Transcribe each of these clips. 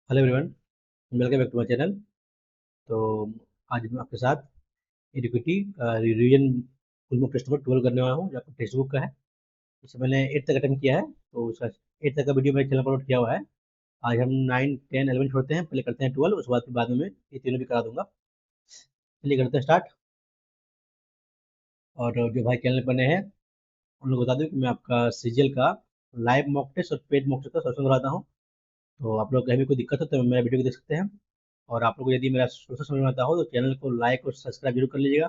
Hello everyone, welcome back to my channel. तो आज मैं आपके साथ एडिक्विटी revision full book textbook 12 करने वाला हूँ जो आपका टेक्स्ट बुक का है। इससे मैंने 8 तक अटेम्प्ट किया है, तो उसका 8 तक का वीडियो मेरे चैनल पर अपलोड किया हुआ है। आज हम 9, 10, 11 छोड़ते हैं, पहले करते हैं 12, उसके बाद फिर बाद में मैं ये तीनों भी करा दूंगा। चलिए करते हैं स्टार्ट। और जो भाई चैनल पर नए हैं उन लोग बता दूँ कि मैं आपका सीजीएल का लाइव मॉक टेस्ट और पेड मॉक टेस्ट का सोल्यूशन कराता हूँ। तो आप लोग कहीं भी कोई दिक्कत हो तो मेरा वीडियो को देख सकते हैं। और आप लोग को यदि मेरा सोल्यूशन समझ में आता हो तो चैनल को लाइक और सब्सक्राइब जरूर कर लीजिएगा।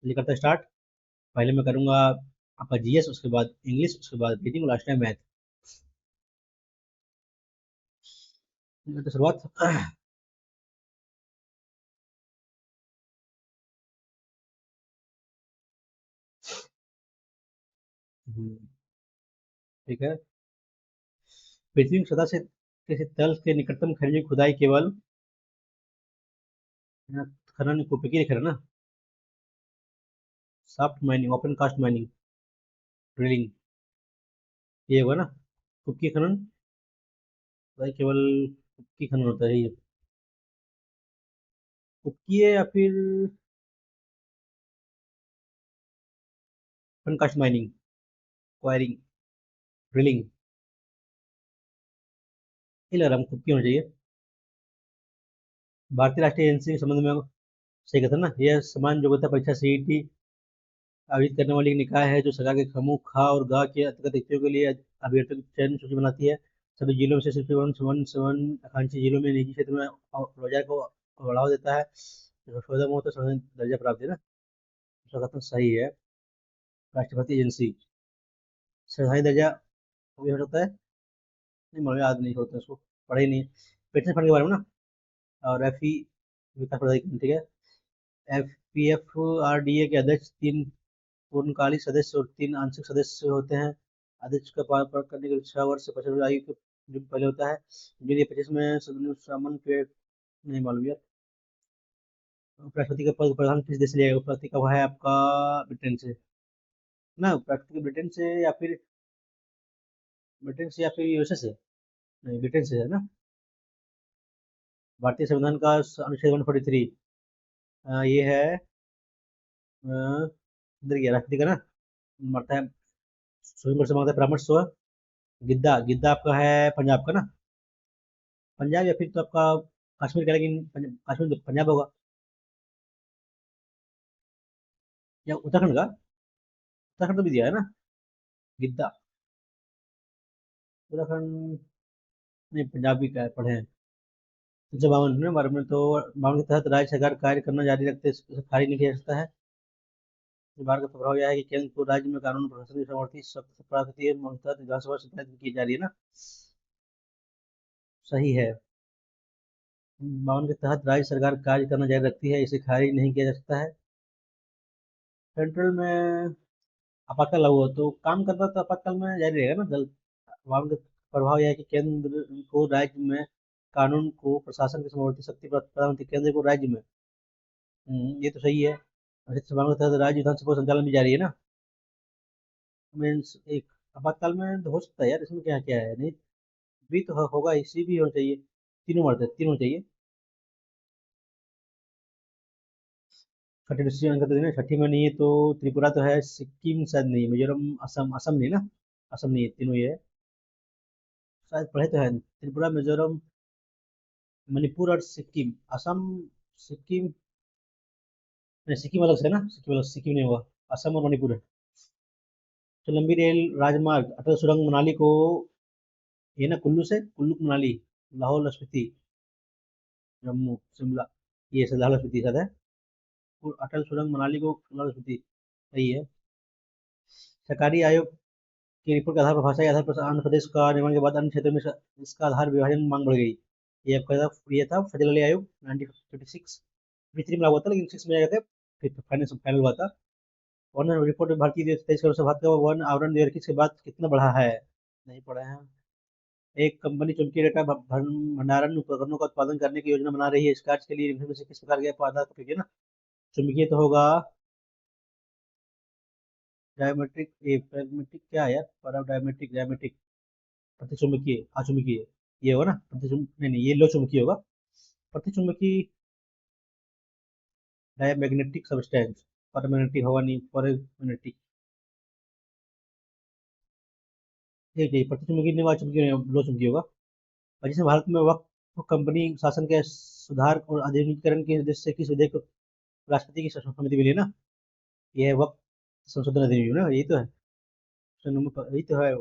चलिए करते हैं स्टार्ट। पहले मैं करूंगा आपका जीएस, उसके बाद इंग्लिश, उसके बाद रीडिंग और लास्ट टाइम मैथ। तो शुरुआत। ठीक है। पृथ्वी की सतह से किसी तल के निकटतम खनिज की खुदाई केवल खनन को लिख रहा है ना। Soft mining, open cast mining, drilling, ये होगा ना। कुकी खनन, खुदाई केवल कुकी खनन होता है ये। कुकी है या फिर open cast mining, quarrying, drilling, ये लग रहा है कुकी होना चाहिए। भारतीय राष्ट्रीय एजेंसी के संबंध में सही कहता है ना, यह समान योग्यता परीक्षा सीईटी आयोजित करने वाली एक निकाय है जो सरकार के समूह खा और गा के अंतर्गत व्यक्तियों के लिए अभ्यर्थियों की चयन सूची बनाती है। सभी जिलों में से सिर्फ वन वन सेवन आकांक्षी जिलों में निजी क्षेत्र में रोजगार को बढ़ावा देता है। चौदह में तो दर्जा प्राप्त है ना। स्वागत सही है। राष्ट्रपति एजेंसी सरकारी दर्जा भी हो सकता है। नहीं, मुझे याद नहीं होता उसको, पढ़े ही नहीं। पेंशन फंड के बारे में ना। और एफ ई विकास प्राधिकरण, ठीक है। F P F R D A के अध्यक्ष 3 पूर्णकालिक सदस्य और 3 आंशिक सदस्य होते हैं। अध्यक्ष का पद करने के लिए 6 वर्ष से 55 आयु के जो पहले होता है। यदि 25 में सामान्य पेड़ नहीं मालूम यार। उपराष्ट्रपति का पद प्रधान किस देश से लिया गया? उपराष्ट्रपति का हुआ है आपका ब्रिटेन से ना। उपराष्ट्रपति ब्रिटेन से या फिर यूएसए से। नहीं, ब्रिटेन से है ना। भारतीय संविधान का अनुच्छेद 143 ये है इधर गया राष्ट्रपति का ना। मरता है, सुप्रीम कोर्ट से मांगता है परामर्श हुआ। गिद्दा, गिद्दा आपका है पंजाब का ना। पंजाब या फिर तो आपका कश्मीर का, लेकिन कश्मीर तो पंजाब होगा। या उत्तराखंड का, उत्तराखंड तो भी दिया है ना गिद्दा। उत्तराखंड नहीं, पंजाब भी क्या है, पढ़े हैं। 52 में बारे में तो 52 के तहत राज्य सरकार कार्य करना जारी रखते इसे खारिज नहीं किया जा सकता है। इस बार का प्रभाव यह है कि केंद्र को राज्य में कानून प्रशासन की समर्थी सख्त प्राकृतिक विधानसभा सत्यापित की जा रही है ना। सही है। 52 के तहत राज्य सरकार कार्य करना जारी रखती है, इसे खारिज नहीं किया जा सकता है। सेंट्रल में आपातकाल लागू हो तो काम करना तो आपातकाल में जारी रहेगा ना दल। वहाँ का प्रभाव यह है कि केंद्र को राज्य में कानून को प्रशासन की समवर्ती शक्ति प्रदान होती है, केंद्र को राज्य में। ये तो सही है। और सभा के तहत राज्य विधानसभा संचालन भी जारी है ना। मीन्स एक आपातकाल में तो हो सकता है यार, इसमें क्या क्या है नहीं। भी तो होगा, इसी भी होना चाहिए। तीनों मरते, तीनों चाहिए। छठी डिस्ट्रिक्ट अंक तो नहीं है, छठी में नहीं है तो त्रिपुरा तो है, सिक्किम शायद नहीं, मिजोरम, असम, असम नहीं ना। असम नहीं है, तीनों ये है। शायद पढ़े तो है त्रिपुरा, मिजोरम, मणिपुर और सिक्किम। असम, सिक्किम नहीं, सिक्किम अलग से है ना, सिक्किम अलग, सिक्किम नहीं हुआ। असम और मणिपुर है। तो लंबी रेल राजमार्ग अटल सुरंग मनाली को, ये ना कुल्लू से कुल्लू मनाली, लाहौल स्पीति, जम्मू, शिमला, ये से लाहौल स्पीति शायद है। और अटल सुरंग मनाली को लाहौल स्पीति, सही है। सरकारी आयोग की रिपोर्ट के आधार पर भाषा के आधार पर आंध्र प्रदेश का निर्माण के बाद अन्य क्षेत्रों में इसका आधार विभाजन मांग बढ़ गई। ये आपका ये था फजल अली आयोग 1956। 53 में लागू हुआ था, लेकिन 6 में आया था, फिर फाइनल फाइनल हुआ था। वन रिपोर्ट में भारतीय 23 करोड़ से भारत का वन आवरण 2021 के बाद कितना बढ़ा है? नहीं पढ़े हैं। एक कंपनी चुंबकीय डेटा भंडारण उपकरणों का उत्पादन करने की योजना बना रही है। इस कार्य के लिए निम्न में से किस प्रकार के पदार्थ का उपयोग है ना। चुंबकीय तो होगा डायमेट्रिक, ये पैरामेट्रिक क्या है यार, पैरा डायमेट्रिक, डायमेट्रिक, प्रतिचुंबकीय, अचुंबकीय, ये होगा ना नहीं नहीं, ये लो चुंबकीय होगा। प्रतिचुंबकी डायमैग्नेटिक सब्सटेंस, परमैग्नेटिक होगा नहीं, परमैग्नेटिक। ठीक है, प्रतिचुंबकी नहीं होगा, चुंबकीय लो चुंबकीय होगा। और जिसमें भारत में वक्फ कंपनी शासन के सुधार और आधुनिकीकरण के उद्देश्य से किस विधेयक को राष्ट्रपति की सहमति मिली ना? ये है वक्त संशोधन अधिनियम ना, यही तो है। यही तो है।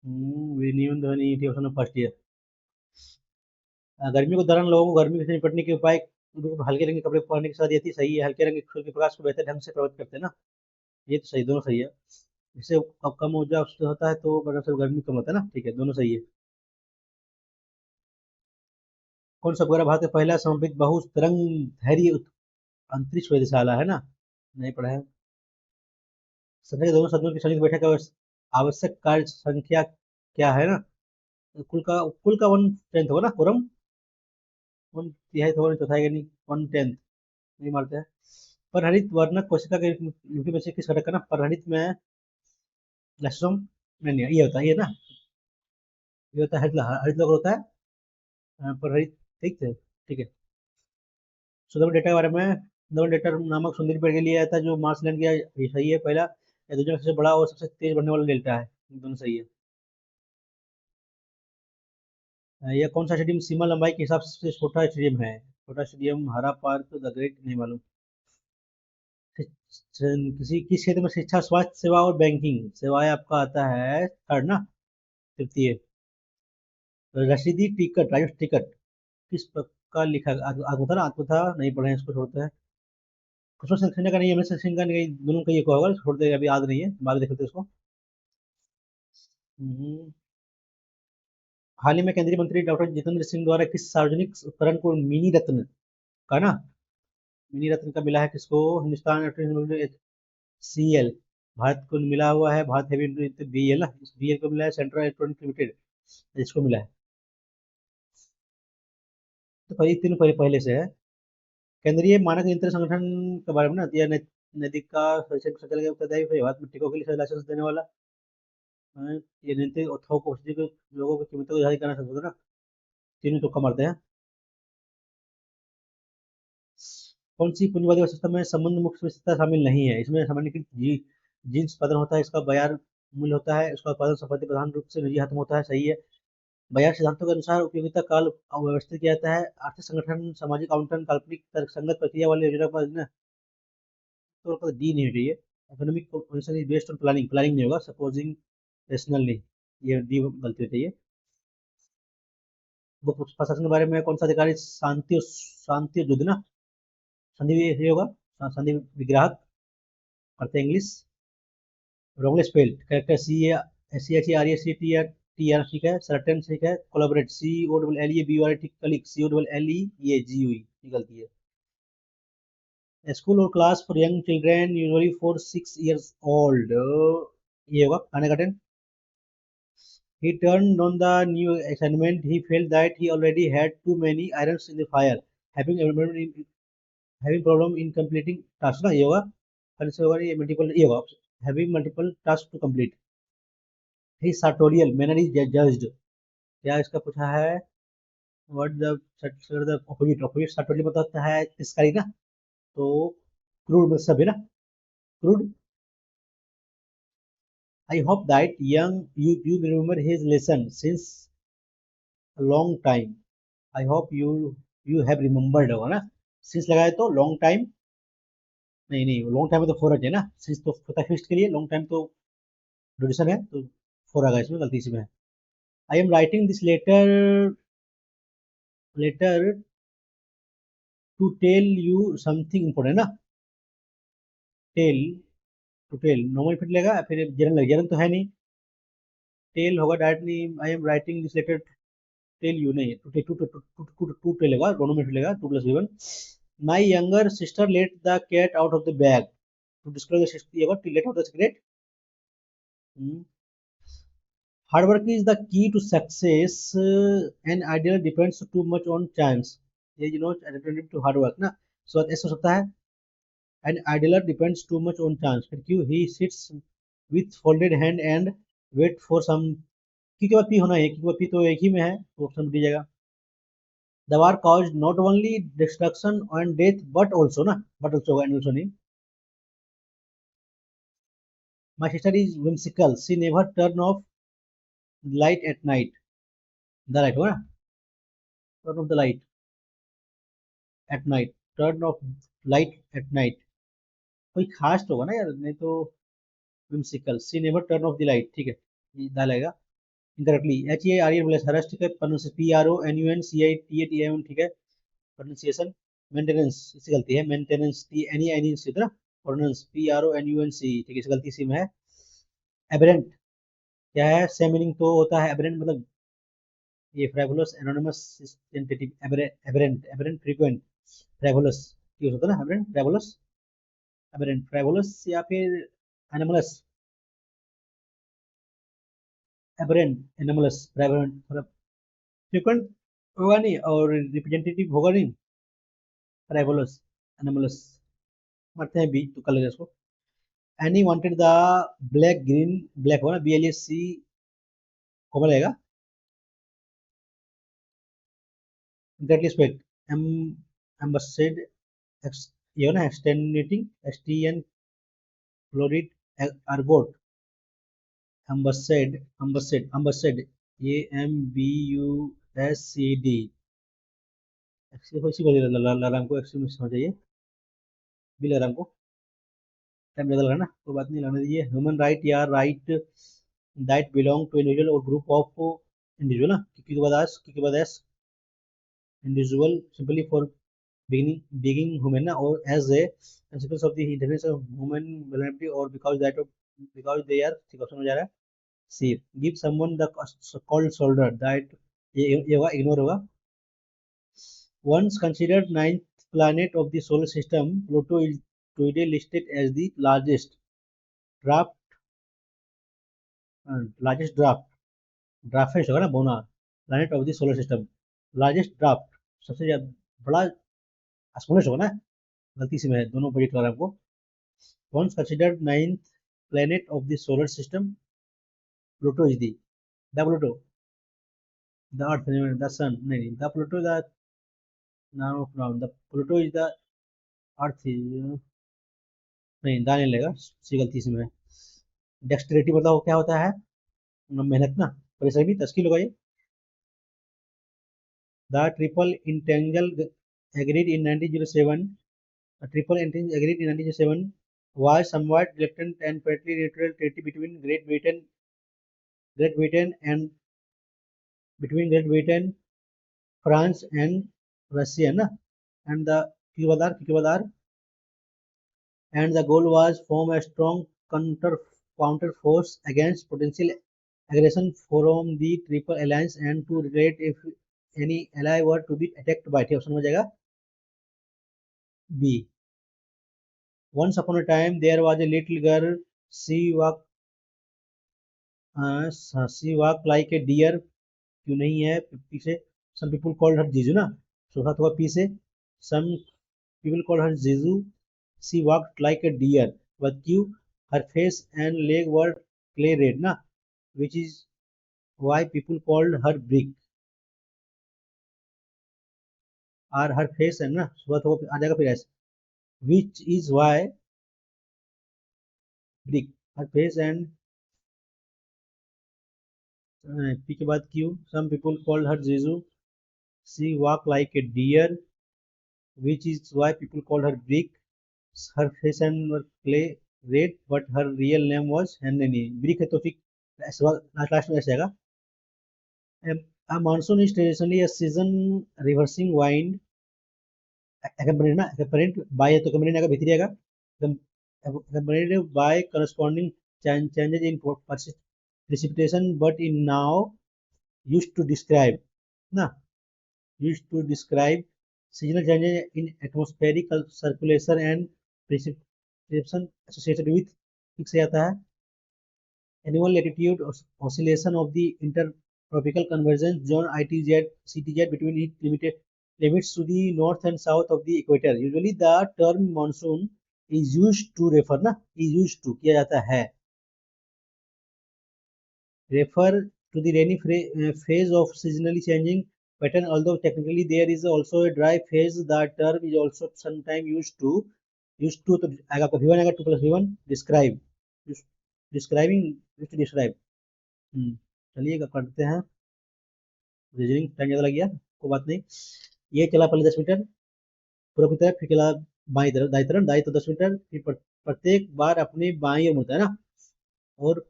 विनियम ध्वनि ऑप्शन नंबर फर्स्ट ईयर। गर्मी के दौरान लोगों को गर्मी से निपटने के उपाय हल्के रंग के कपड़े पहनने की सलाह दी जाती है, सही है। हल्के रंग के सूर्य के प्रकाश को बेहतर ढंग से प्रभावित करते हैं ना, ये तो सही, दोनों सही है। इससे कम ऊर्जा अवशोषित होता है तो मतलब से गर्मी कम होता है ना, ठीक है, दोनों सही है। कौन सा उपग्रह भारत का पहला समर्पित बहु तरंग धैर्य अंतरिक्ष वेधशाला है ना? नहीं पढ़ा है। संसद के दोनों सदनों की संयुक्त बैठक का आवश्यक कार्य संख्या क्या है ना? कुल का 1/10 होगा ना, कोरम। 1/3 होगा, चौथाई का नहीं, 1/10 नहीं मारते हैं। परहरित वर्णक कोशिका के यूपी में से किस घटक का ना परहरित में लक्षण नहीं नहीं, ये होता है, ये ना, ये होता है हरित हरित लोग होता है, परहरित। ठीक है, ठीक है। सुंदरबन डेल्टा के बारे में, सुंदरबन डेल्टा नामक सुंदरी पेड़ के लिए आया था जो मार्शलैंड का, ये सही है पहला। या दूसरा सबसे बड़ा और सबसे तेज बढ़ने वाला डेल्टा है, दोनों सही है। यह कौन सा स्टेडियम सीमा लंबाई के हिसाब से छोटा स्टेडियम है? छोटा स्टेडियम हरा पार्क, द ग्रेट, नहीं मालूम। किसी किस क्षेत्र में शिक्षा, स्वास्थ्य सेवा और बैंकिंग सेवाएं आपका आता है थर्ड ना, तृतीय। रसीदी टिकट, राइट टिकट किस प्रकार लिखा, आत्मथा ना, आत्मथा नहीं पढ़े हैं, इसको छोड़ते हैं। खुशबू सिंह का नहीं, अमृत सिंह का नहीं, दोनों का ये को होगा, छोड़ दे, अभी याद नहीं है, बाद में देख लेते हैं इसको। हम्म, हाल ही में केंद्रीय मंत्री डॉक्टर जितेंद्र सिंह द्वारा किस सार्वजनिक उपकरण को मिनी रत्न का ना, मिनी रत्न का मिला है किसको? हिंदुस्तान सीएल, भारत को मिला हुआ है, भारत हेवी बीएल ना, इस बीएल को मिला है सेंट्रल इलेक्ट्रॉनिक लिमिटेड, इसको मिला है। तो पहले तीनों पहले से है। केंद्रीय मानक नियंत्रण संगठन के बारे में ना, यह नैतिक का संचालन के उत्तरदायी है, भारत में टीकों के लिए लाइसेंस देने वाला। ये नीति थोक औषधि के लोगों की कीमतों को जारी करना सकते हैं ना, तीनों तुक्का मारते हैं। कौन सी पूंजीवादी अर्थव्यवस्था में संबंध मुक्त विशेषता शामिल नहीं है? इसमें सामान्यकृत जीन्स उत्पादन होता है, इसका बाजार मूल्य होता है, इसका उत्पादन संपत्ति प्रधान रूप से निजी हाथ में होता है, सही है। बाजार सिद्धांतों के अनुसार उपयोगिता काल अव्यवस्थित किया जाता है, आर्थिक संगठन सामाजिक आवंटन काल्पनिक तर्कसंगत प्रक्रिया वाली योजना पर ना, तो डी नहीं चाहिए। Economic position is based on planning, planning नहीं होगा, सपोजिंग रेशनल नहीं, ये डी गलती होती है। वो प्रशासन के बारे में कौन सा अधिकारी शांति शांति युद्ध ना, संधि ये होगा, संधि विग्राहक करते हैं इंग्लिश। रोंगले स्पेल करेक्टर CHERECTR ठीक है, सर्टेन ठीक है, कोलैबोरेट COLLEBORAT कलीग COLLEGUE की गलती है। स्कूल और class for young children usually for 6 years old, ये होगा खाने का ten. He turned on the new assignment. He felt that he already had too many irons in the fire, having having problem in completing tasks ना, ये होगा। फिर से होगा ये मल्टीपल, ये होगा having multiple tasks to complete। His sartorial manner is judged, क्या इसका पूछा है? what the opposite sartorial मतलब होता है तिरस्कारी ना, तो क्रूड में सब है ना, crude. I hope that you remember his lesson since a long time। I hope you have remembered होगा ना, since लगाए तो long time, नहीं नहीं, लॉन्ग टाइम में तो फोर है ना, सिंस तो होता है फिक्स्ड के लिए, लॉन्ग टाइम तो ड्यूरेशन है, तो फोर आ गया इसमें, गलती इसमें है। I am writing this letter to tell you something important ना, tell, to tell normal fit लेगा, फिर जनरल लग, जनरल तो है नहीं, टेल होगा डायरेक्ट नहीं। I am writing this letter tell you नहीं, टू टेल लेगा, दोनों में लेगा, 2+1। My younger sister let the cat out of the bag, to disclose the let out the secret. Hard work is the key to success. An ideal depends too much on chance. ये alternative to hard work ना, so ऐसा हो सकता है। An idler depends too much on chance, फिर क्यों? He sits with folded hand and wait for some क्योंकि बाद पी होना है, क्योंकि पी तो एक ही में है, तो ऑप्शन डी जाएगा। The war caused not only destruction and death but also ना, but also होगा, and also नहीं। My sister is whimsical, she never turn off light at night, the light होगा ना, turn off the light at night, turn off light at night, कोई खास तो होगा ना यार, नहीं तो whimsical, she never turn off the light, ठीक है, ये दाल आएगा। Incorrectly H A R E plus हरस, ठीक है, pronounce P R O N U N C I T A T M, ठीक है, प्रोनाउंसिएशन। मेंटेनेंस, इससे गलती है, maintenance T N E N E C, pronounce P R O N U N C, ठीक है, इस गलती सी में है। एबरेंट क्या है, सेम मीनिंग तो होता है एबरेंट, मतलब ये frivolous anonymous tentative, aberrant aberrant frequent, frivolous use होता है ना, एबरेंट फ्रेवुलस, एबरेंट फ्रेवुलस, या फिर एनिमलस, एबरेंट एनिमलस फ्रेवुलेंट, फ्रीक्वेंट होगा नहीं और रिप्रेजेंटेटिव होगा नहीं, फ्रेवुलस एनिमलस, मरते हैं बी तो कलर इसको। Any wanted the black green, black होगा ना, बी एल ए सी कोमल आएगा। Exactly spelled ambassador, ये हो ना, extenuating, STN florid argot, ambassador, AMBUSCD, एक्सी को इसी को ललाम को एक्सी में समझ जाइए, बी ललाम को टाइम ज़्यादा लगा ना, कोई बात नहीं, लाने दीजिए। ह्यूमन राइट या right that belong to individual और ग्रुप ऑफ इंडिविजुअल ना, क्योंकि बदास individual simply for being human na, or as a consequence of the intelligence of human vulnerability, or because they are, ठीक ऑप्शन हो जा रहा है C. Give someone the cold shoulder, that ये होगा, इग्नोर होगा। once considered ninth planet of the solar system, Pluto is today listed as the draft largest draft होगा ना, बोना planet of the solar system, largest draft, सबसे ज्यादा बड़ा smallest होगा ना, गलती से मैं दोनों प्रेडिक्ट कर रहा हूँ आपको। once considered ninth planet of the solar system, Pluto is the Pluto, the Earth, the Sun, नहीं, the Pluto, the no, the Pluto is the Earth is, नहीं, दा नहीं लेगा, सी गलती से मैं। डेक्सटेरिटी बताओ क्या होता है, मेहनत ना, परिश्रमी, तस्कील होगा ये। The triple entangle agreed in 1907. A triple entente agreed in 1907 was somewhat reluctant and partly neutral treaty between Great Britain and Great Britain, France and Russia, na? And the Kikabadar, and the goal was form a strong counter force against potential aggression from the Triple Alliance and to retaliate if any ally were to be attacked by, option हो जाएगा B. Once upon a time there was a little girl, she walked she walked like a deer, क्यों नहीं है पीछे, some people called her जीजू ना, सोचा हुआ पीछे, some people called her जीजू, she walked like a deer, but क्यों, her face and leg were clay red ना, which is why people called her brick, और her face है ना, सुबह तो आ जाएगा फिर ऐसे, which is why brick, her face and P के बाद क्यों, some people called her जीजू, she walked like a deer, which is why people called her Brick. Her face and were clay red, but her real name was Henry. Brick है तो फिर last में ऐसे आएगा। A monsoon is traditionally a season reversing wind. Accompanied ना, accompanied by है तो accompanied आएगा, भीतरी आएगा। Accompanied by corresponding changes in precipitation, but in now used to describe ना, used to describe seasonal changes in atmospheric circulation and precipitation associated with, ठीक से आता है, annual latitude oscillation of the intertropical convergence zone ITZ CTZ between its limits to the north and south of the equator. Usually the term monsoon is used to refer ना, is used to किया जाता है, refer to the rainy phase of seasonally changing pattern. Although technically there is also a dry phase, the term is also sometimes used to तो आएगा आपका V1 आएगा 2 plus V1 describe describing used to describe। चलिए करते हैं reasoning. Time ज़्यादा लग गया, कोई बात नहीं। ये चला पहले 10 मीटर पूर्व की तरफ, फिर चला बाई तरफ दाई तो 10 मीटर, फिर प्रत्येक बार अपनी बाई और मुड़ता है ना, और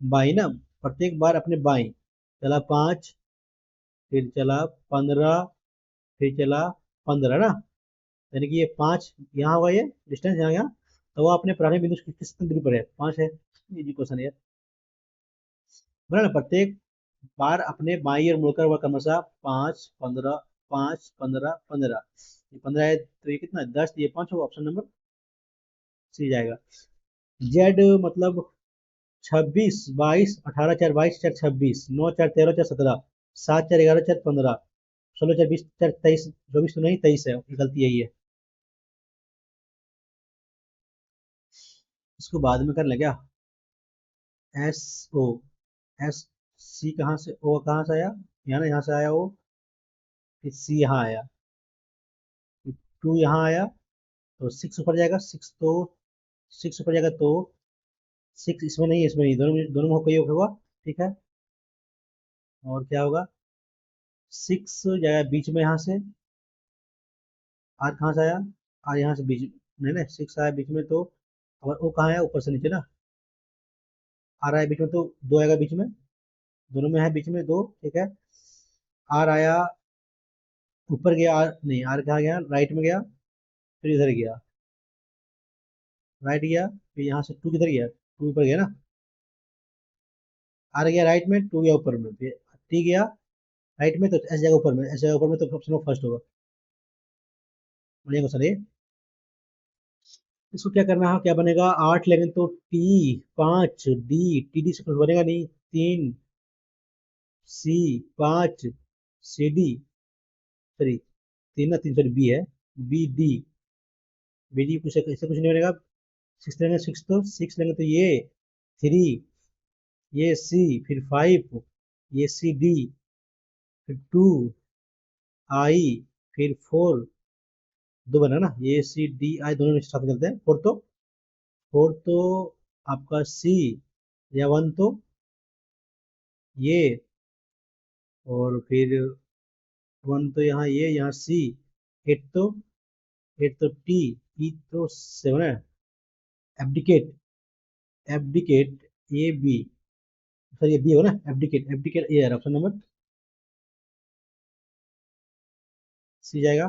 बाई ना प्रत्येक बार अपने बाई चला 5, फिर चला 15, फिर चला 15 ना, यानी कि ये 5 यहाँ होगा, ये डिस्टेंस यहाँ यहाँ, तो वो अपने प्रारंभिक बिंदु से किस दूरी पर है, 5 है। ये क्वेश्चन है बना ना, प्रत्येक बार अपने बाई और मुड़कर वह क्रमशः 5 15 5 15 15, ये 15 है तो ये कितना है 10, ये 5 होगा, ऑप्शन नंबर सी जाएगा। जेड मतलब 26 22 18 4 22 4 26 9 4 13 4 17 7 4 11 4 15 16 4 20 4 23 24 तो नहीं 23 है, गलती यही है। इसको बाद में कर ले क्या, एस ओ एस सी कहाँ से, ओ कहाँ से आया, यहाँ ना, यहाँ से आया ओ, फिर सी यहाँ आया, फिर 2 यहाँ आया, तो 6 ऊपर जाएगा, 6 तो 6 ऊपर जाएगा तो 6 इसमें नहीं, इसमें नहीं, दोनों दोनों में कोई होगा, ठीक है। और क्या होगा, 6 जाएगा बीच में यहाँ से, आर कहाँ से आया, आर यहाँ से बीच नहीं ना, 6 आया बीच में तो, और ओ कहाँ आया ऊपर से नीचे ना, आर आया बीच में तो 2 आएगा बीच में, दोनों में है बीच में 2, ठीक है। आर आया ऊपर गया, आर नहीं, आर कहाँ गया, राइट में गया, फिर इधर गया, राइट गया, फिर यहाँ से 2 किधर गया, 2 ऊपर गया ना, आर गया राइट में, 2 गया ऊपर में, फिर टी गया राइट में, तो एस जगह ऊपर में, एस जगह ऊपर में, तो ऑप्शन फर्स्ट होगा। बढ़िया क्वेश्चन है। इसको क्या करना है, क्या बनेगा, 8 लेंगे तो टी 5 डी, टी डी से कुछ बनेगा नहीं, 3 सी 5 सी डी, सॉरी 3 ना 3 सॉरी बी है, बी डी, बी डी कुछ ऐसे कुछ नहीं बनेगा। 6 लेंगे 6 तो 6 लेंगे तो ये 3, ये सी, फिर 5, ये सी डी, फिर 2 आई, फिर 4, 2 बना ना, ये सी डी आई दोनों में साथ चलते हैं, 4 तो आपका सी, या 1 तो ये, और फिर 1 तो यहाँ ये, यहाँ सी, 8 तो टी, ई तो 7 है, abdicate abdicate A B, sir ये बी हो ना, एब्डिकेट एब्डिकेट ए है, ऑप्शन नंबर सी जाएगा।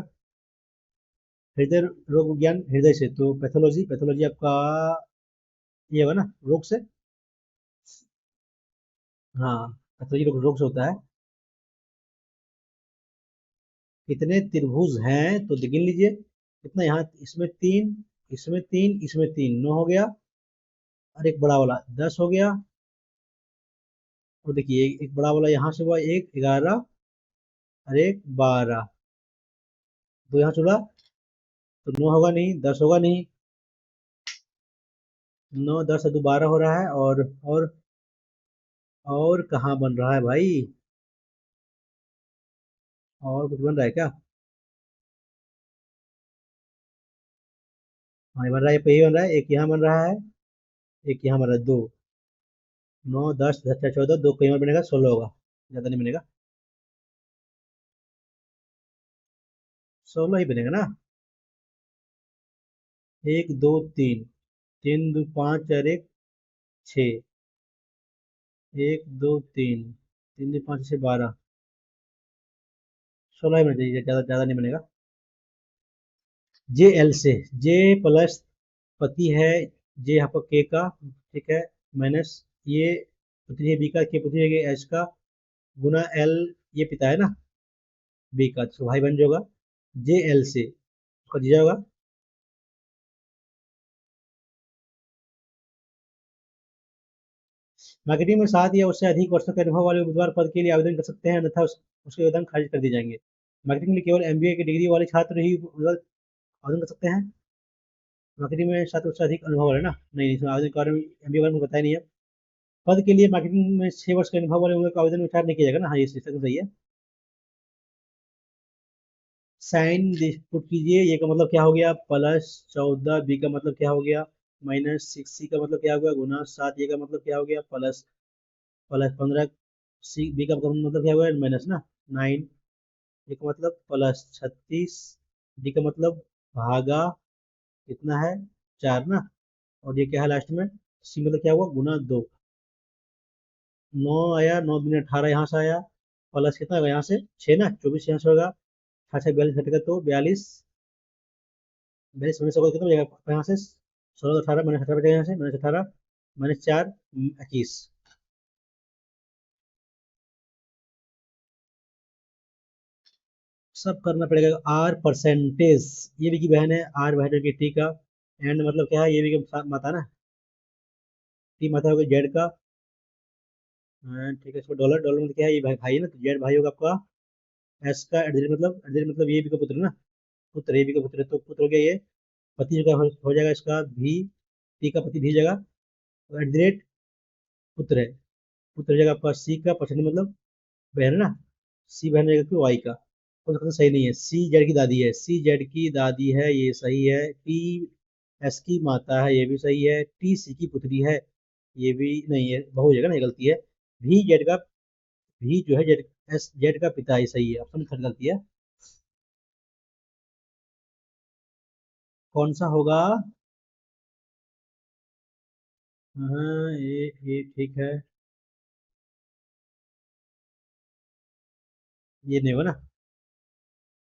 हृदय रोग विज्ञान, हृदय से तो पैथोलॉजी, पैथोलॉजी आपका ये होगा ना, रोग से, हाँ पैथोलॉजी रोग से होता है। कितने त्रिभुज हैं तो गिन लीजिए, कितना यहाँ, इसमें 3, इसमें 3, इसमें 3, 9 हो गया, और एक बड़ा वाला 10 हो गया, और देखिए एक बड़ा वाला यहाँ से हुआ 1 11, और एक 12, 2 यहाँ चुड़ा, तो 9 होगा नहीं, 10 होगा नहीं, 9 10 और 2 12 हो रहा है, और कहाँ बन रहा है भाई, और कुछ बन रहा है क्या, हाँ ये बन रहा है, ये बन रहा है, एक यहाँ बन रहा है, एक यहाँ बन रहा है, 2 9 10 10 14, 2 कहीं और बनेगा, 16 होगा, ज़्यादा नहीं बनेगा, 16 ही बनेगा ना, 1 2 3, 3 2 5 और 1 6, 1 2 3, 3 2 5 6 12, 16 ही बना चाहिए, ज़्यादा ज़्यादा नहीं बनेगा। जे एल से, जे प्लस पति है, जे यहाँ पर के का, ठीक है, माइनस ये पुत्री है बी का, के पुत्री है एच का, गुना एल, ये पिता है ना बी का, तो भाई बन जाएगा जे एल से, उसका जीजा होगा। मार्केटिंग में 7 या उससे अधिक वर्षों के अनुभव वाले उम्मीदवार पद के लिए आवेदन कर सकते हैं, अन्यथा उसके आवेदन खारिज कर दिए जाएंगे। मार्केटिंग में केवल एमबीए की डिग्री वाले छात्र ही आवेदन कर सकते हैं। मार्केटिंग में 7 उससे अधिक अनुभव है ना, नहीं इसमें आवेदन के बारे में एमबीए वाले को बताया नहीं है। पद के लिए मार्केटिंग में 6 वर्ष का अनुभव वाले लोगों का आवेदन विचार नहीं किया जाएगा ना। हाँ, ये सिस्टम सही है। साइन पुट कीजिए। ए का मतलब क्या हो गया, +14। बी का मतलब क्या हो गया, -6। सी का मतलब क्या हो गया, -7। ए का मतलब क्या हो गया, +15। सी बी का मतलब क्या हो गया, माइनस ना, 9। ए का मतलब +36। डी का मतलब भागा कितना है, 4 ना। और ये क्या है लास्ट में, सी मतलब क्या हुआ, ×2। 9 आया, 9 × 18 यहाँ से आया, प्लस कितना होगा यहाँ से 6 ना, 24 यहाँ से होगा, 6 42 घटेगा तो 42। 42 माइनस होगा कितना बचेगा यहाँ से, 16 18 -18 बचेगा यहाँ से, -18 -4 21। सब करना पड़ेगा। आर परसेंटेज, ये भी की बहन है, आर बहन की टी का, एंड मतलब क्या है, ये भी का माता ना, टी माता होगा जेड का। ठीक है, इसको डॉलर, डॉलर मतलब क्या है, ये भाई भाई है ना, तो जेड भाई होगा आपका। एस का एट मतलब ये भी का पुत्र ना, पुत्र, ये भी का पुत्र है, तो पुत्र हो गया ये। पति का हो जाएगा इसका भी, टी का पति भी हो जाएगा, तो @ पुत्र है, पुत्र हो जाएगा आपका सी का परसेंट मतलब बहन है ना, सी बहन हो जाएगा कि वाई का। तो सही नहीं है, सी जेड की दादी है, सी जेड की दादी है, ये सही है। टी एस की माता है, ये भी सही है। टी सी की पुत्री है, ये भी नहीं है, बहु हो जाएगा ना, ये गलती है। भी जेड का, भी जो है जेड, एस जेड का पिता, ये सही है, ऑप्शन थर्ड गलती है। कौन सा होगा, हाँ ये ठीक है, ये नहीं होगा ना,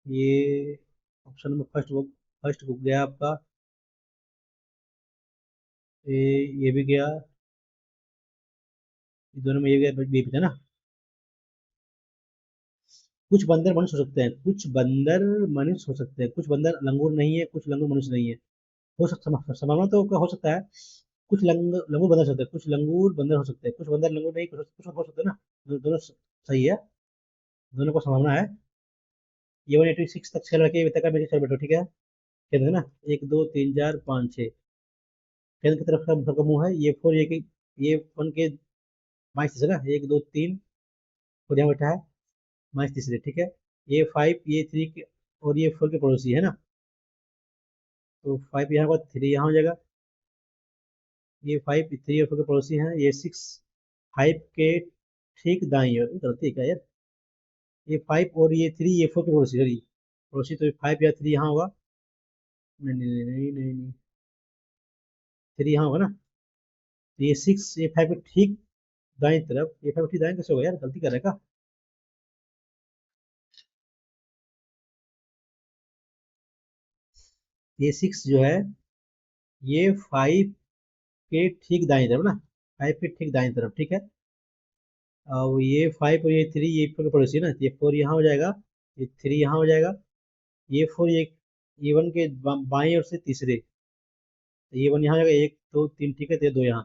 ये ऑप्शन नंबर फर्स्ट वो, फर्स्ट हो गया आपका, ये भी गया, ये दोनों में ये गया, बी भी था ना। कुछ बंदर मनुष्य हो सकते हैं, कुछ बंदर मनुष्य हो सकते हैं, कुछ बंदर लंगूर नहीं है, कुछ लंगूर मनुष्य नहीं है। हो सकता, संभावना तो हो सकता है, कुछ लंगूर बंदर हो सकते हैं, कुछ लंगूर बंदर हो सकते हैं, कुछ बंदर लंगूर नहीं, कुछ हो सकते हैं ना। दोनों सही है, दोनों को संभावना है। ये 186 तक 6 लड़के तक का मेरे चल बैठो, ठीक है। कहते हैं ना, 1 2 3 4 5 6, केंद्र की तरफ का सबका मुंह है, ये फोर, ये वन के माइस तीसरा, 1 2 3, और यहाँ बैठा है माइस तीसरे, ठीक है। ये 5, ये 3 और ये 4 के पड़ोसी है ना, तो 5 यहाँ पर, 3 यहाँ हो जाएगा। ये 5 3 और 4 के पड़ोसी हैं, ये 6 5 के ठीक दाई ओर, गलती है क्या यार, ये 5 और ये 3 ये 4 के पड़ोसी, सॉरी पड़ोसी, तो 5 या 3 यहाँ होगा, नहीं नहीं नहीं नहीं नहीं, नहीं। 3 यहाँ होगा ना, तो ये 6 ये 5 के ठीक दाई तरफ, ये 5 ठीक दाई कैसे होगा यार, गलती कर रहा है। ये 6 जो है, ये 5 के ठीक दाई तरफ ना, 5 के ठीक दाई तरफ, ठीक है। और ये 5 और ये 3 ये 4 के पड़ोसी है ना, तो ये 4 यहाँ हो जाएगा, ये 3 यहाँ हो जाएगा, ये 4 ये 1 के बाएं ओर से तीसरे, तो ये 1 यहाँ हो जाएगा, 1 2 3, ठीक है, तो ये 2 यहाँ,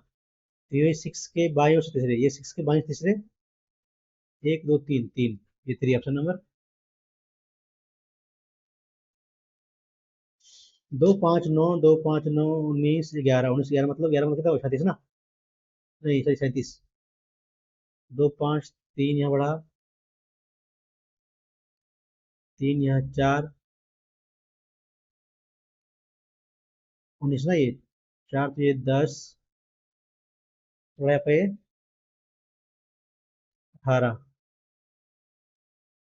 तो ये 6 के बाएं ओर से तीसरे, ये 6 के बाएं से तीसरे, 1 2 3 3, ये 3 ऑप्शन नंबर। 2 5 9 19 11, 19 11 मतलब 11 मतलब कितना हुआ, 37 ना, नहीं सही 37। 2 5 3 यहाँ बढ़ा, 3 यहाँ 4, 19 ना, ये 4 तो ये 10, थोड़ा पे 18,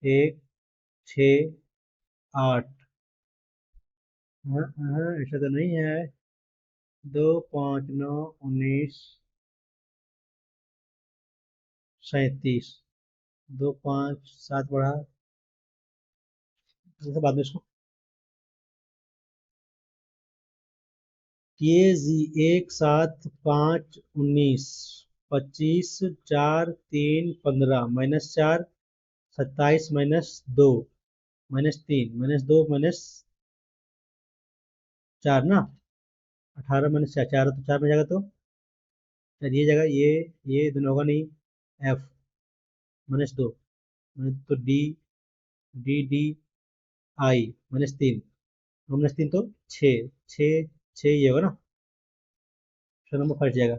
1 6 8, हाँ हाँ ऐसा तो नहीं है। 2 5 9 19 37, 2 5 7 बढ़ा, जैसे बाद में इसको ये जी, 1 7 5 19, 25 4 3 15, -4 27 -2 -3 -2 -4 ना, 18 -4, 4 तो 4 में जाएगा, तो शायद ये जगह, ये दोनों होगा नहीं, F -2, तो D -3, 2 -3 तो 6 6 6 ये होगा ना, ऑप्शन नंबर फर्स्ट जाएगा।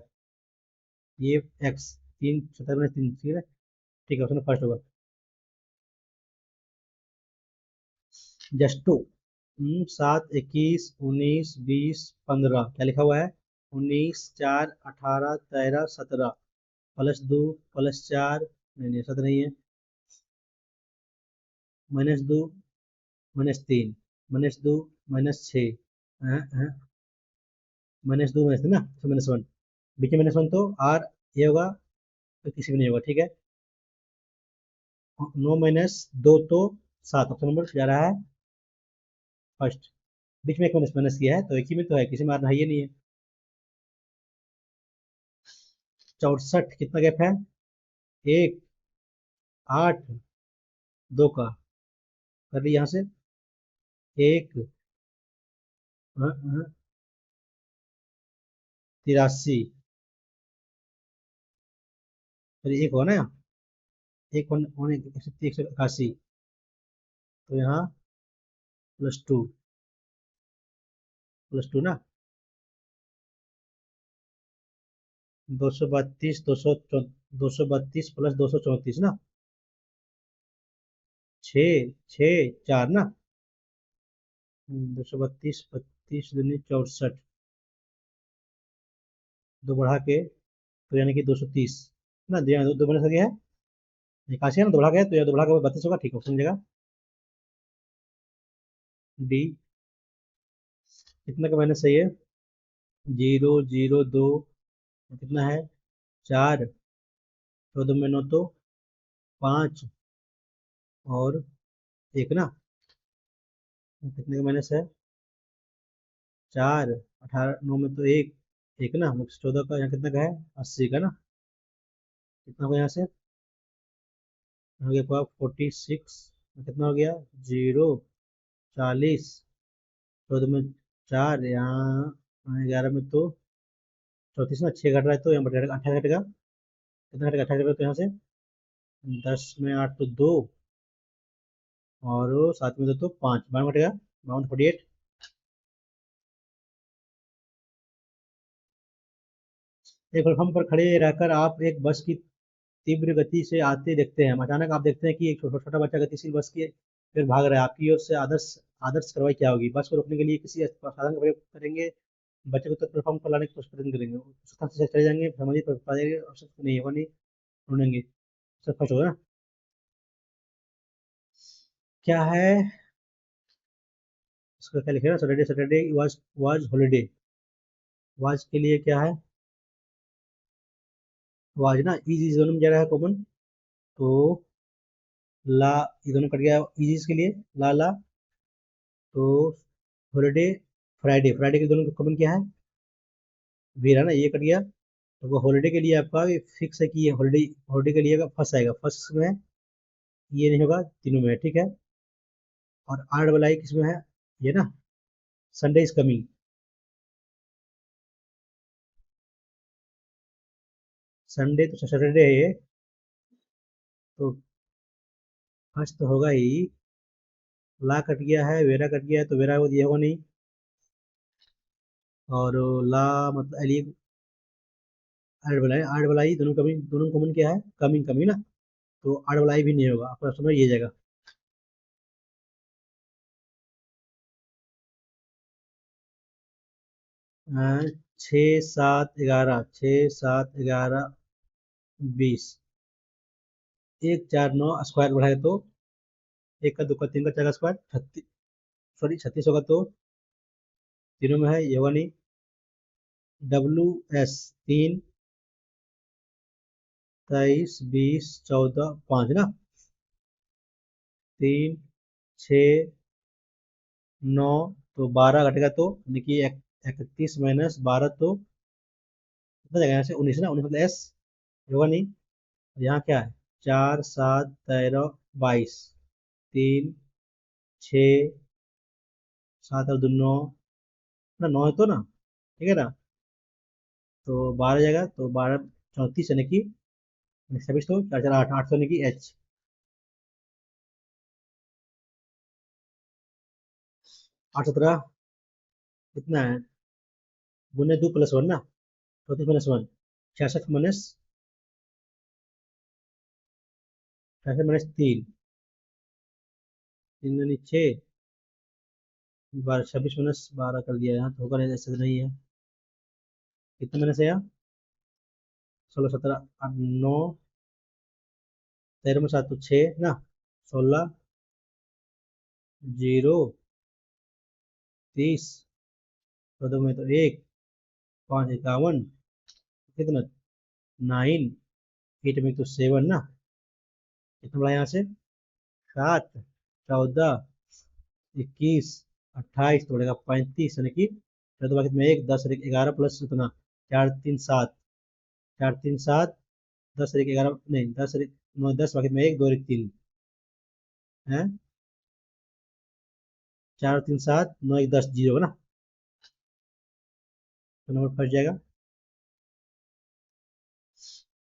ये एक्स, 3 ठीक है। ठीक है, ऑप्शन फर्स्ट होगा। जस्टो, 7, 21, 19, 20, 15, क्या लिखा हुआ है? 19, 4, 18, 13, 17, +2 +4, नहीं नहीं ऐसा तो नहीं है, -2 -3 -2 -6, -2 -3 ना, -1, बीच में -1 तो आर ये होगा, तो किसी में नहीं होगा, ठीक है। 9 - 2 तो 7, ऑप्शन नंबर जा रहा है फर्स्ट। बीच में एक माइनस माइनस किया है तो एक ही में तो है, किसी में मारना है ये नहीं है। 64, कितना गैप है? 1, 8, 2 का कर ली यहाँ से, 1, 83, फिर 1 होगा ना, 1 181, तो यहाँ +2, +2 ना, 232, 232 +234 ना, 6 6 4 ना, 232, 32 दूनी 64, दो बढ़ा के तो यानी कि 230 ना, दो दो बना सके है, इक्यासी है ना, दो बढ़ा के तो या दो बढ़ा के 32 होगा, ठीक है, ऑप्शन जगह डी। कितना का माइनस सही है? 0 0 2, कितना है? 4, 14 में 9 तो 5 और 1 ना, कितने का माइनस है? 4, 18, 9 में तो 1, 1 ना, 14 का यहाँ कितना का है? 80 का ना, कितना होगा यहाँ से? हो गया आपका 46, कितना हो गया? 0, 40, 14 में 4, यहाँ 11 में तो 34 ना, 6 घट रहा है तो यहाँ बटेगा 28 घटेगा, कितना घटेगा? 28 घटेगा तो यहाँ से 10 में 8 तो 2, और 7 में 2 तो 5, 52 घटेगा, 52 48। एक प्लेटफॉर्म पर खड़े रहकर आप एक बस की तीव्र गति से आते देखते हैं। अचानक आप देखते हैं कि एक छोटा छोटा बच्चा गतिशील बस के फिर भाग रहा है, आपकी ओर से आदर्श आदर्श कार्रवाई क्या होगी? बस को रोकने के लिए किसी साधन का प्रयोग करेंगे, बच्चे को प्लेटफॉर्म पर लाने की कोशिश प्रयत्न करेंगे, उस स्थान से चले जाएंगे, सामाजिक आवश्यकता नहीं होगा, नहीं ढूंढेंगे, सब फर्स्ट होगा ना। क्या है इसका? क्या लिखेगा? Saturday Saturday was holiday, was के लिए क्या है? वाज ना, इज दोनों में जा रहा है कॉमन, तो ला, ये दोनों कट गया इज के लिए, ला ला, तो हॉलीडे, फ्राइडे, फ्राइडे के दोनों कॉमन क्या है? वीर है ना, ये कट गया, तो वो हॉलीडे के लिए आपका फिक्स है कि ये हॉलीडे, हॉलीडे के लिए फर्स्ट आएगा, फर्स्ट में ये नहीं होगा, तीनों में है, ठीक है। और आर डबल आई किसमें है? ये ना, संडे इज कमिंग, संडे तो सैटरडे है ये, तो फर्स्ट तो होगा ही, ला कट गया है, वेरा कट गया है, तो वेरा वो ये होगा नहीं, और ला मतलब एली, आर डबल आई दोनों कमिंग, दोनों कॉमन क्या है? कमिंग कमिंग ना, तो आर डबल आई भी नहीं होगा, आपका समझ ये जाएगा। 6 7 11, 6 7 11 20, 1 4 9 स्क्वायर बढ़ाए तो 1 का 2 का 3 का 4 का स्क्वायर 36, सॉरी 36 होगा, तो तीनों में है, ये होगा नहीं। WS 3, 23 20 14 5 ना, 3 6 9, तो 12 घटेगा, तो देखिए 31 - 12 तो कितना जाएगा? यहाँ से 19 ना, 19 मतलब S, होगा नहीं। यहाँ क्या है? 4 7 13 22, 3 6 7 और 2 9 ना, 9 है तो ना, ठीक है ना, तो 12 जाएगा, तो 12 34 यानी कि 26, तो 4 4 8 8 यानी कि H। 8 17 कितना है? गुने 2 + 1 ना, 34 - 1, 66 माइनस 3, 3 6, 12, 26 माइनस 12 कर दिया, यहाँ तो होगा नहीं, ऐसे तो नहीं है। कितने माइनस है यहाँ? 16, 17, 9, 13 में 7 तो 6 ना, 16, 0, 30, 14 में तो 1, 5 51, कितना, 9, 8 में तो 7 ना, कितना बड़ा यहाँ से, 7, 14, 21, 28 तोड़ेगा 35, यानी कि चौदह बाकी में 1, 10 और 1 11 प्लस कितना, 4 3 7, 4 3 7, 10 और 1 11 नहीं, 10 और 1 9, 10 बाकी में 1 2 और 1 3 है, 4 3 7 9 1 10 0 ना, तो नंबर फंस जाएगा।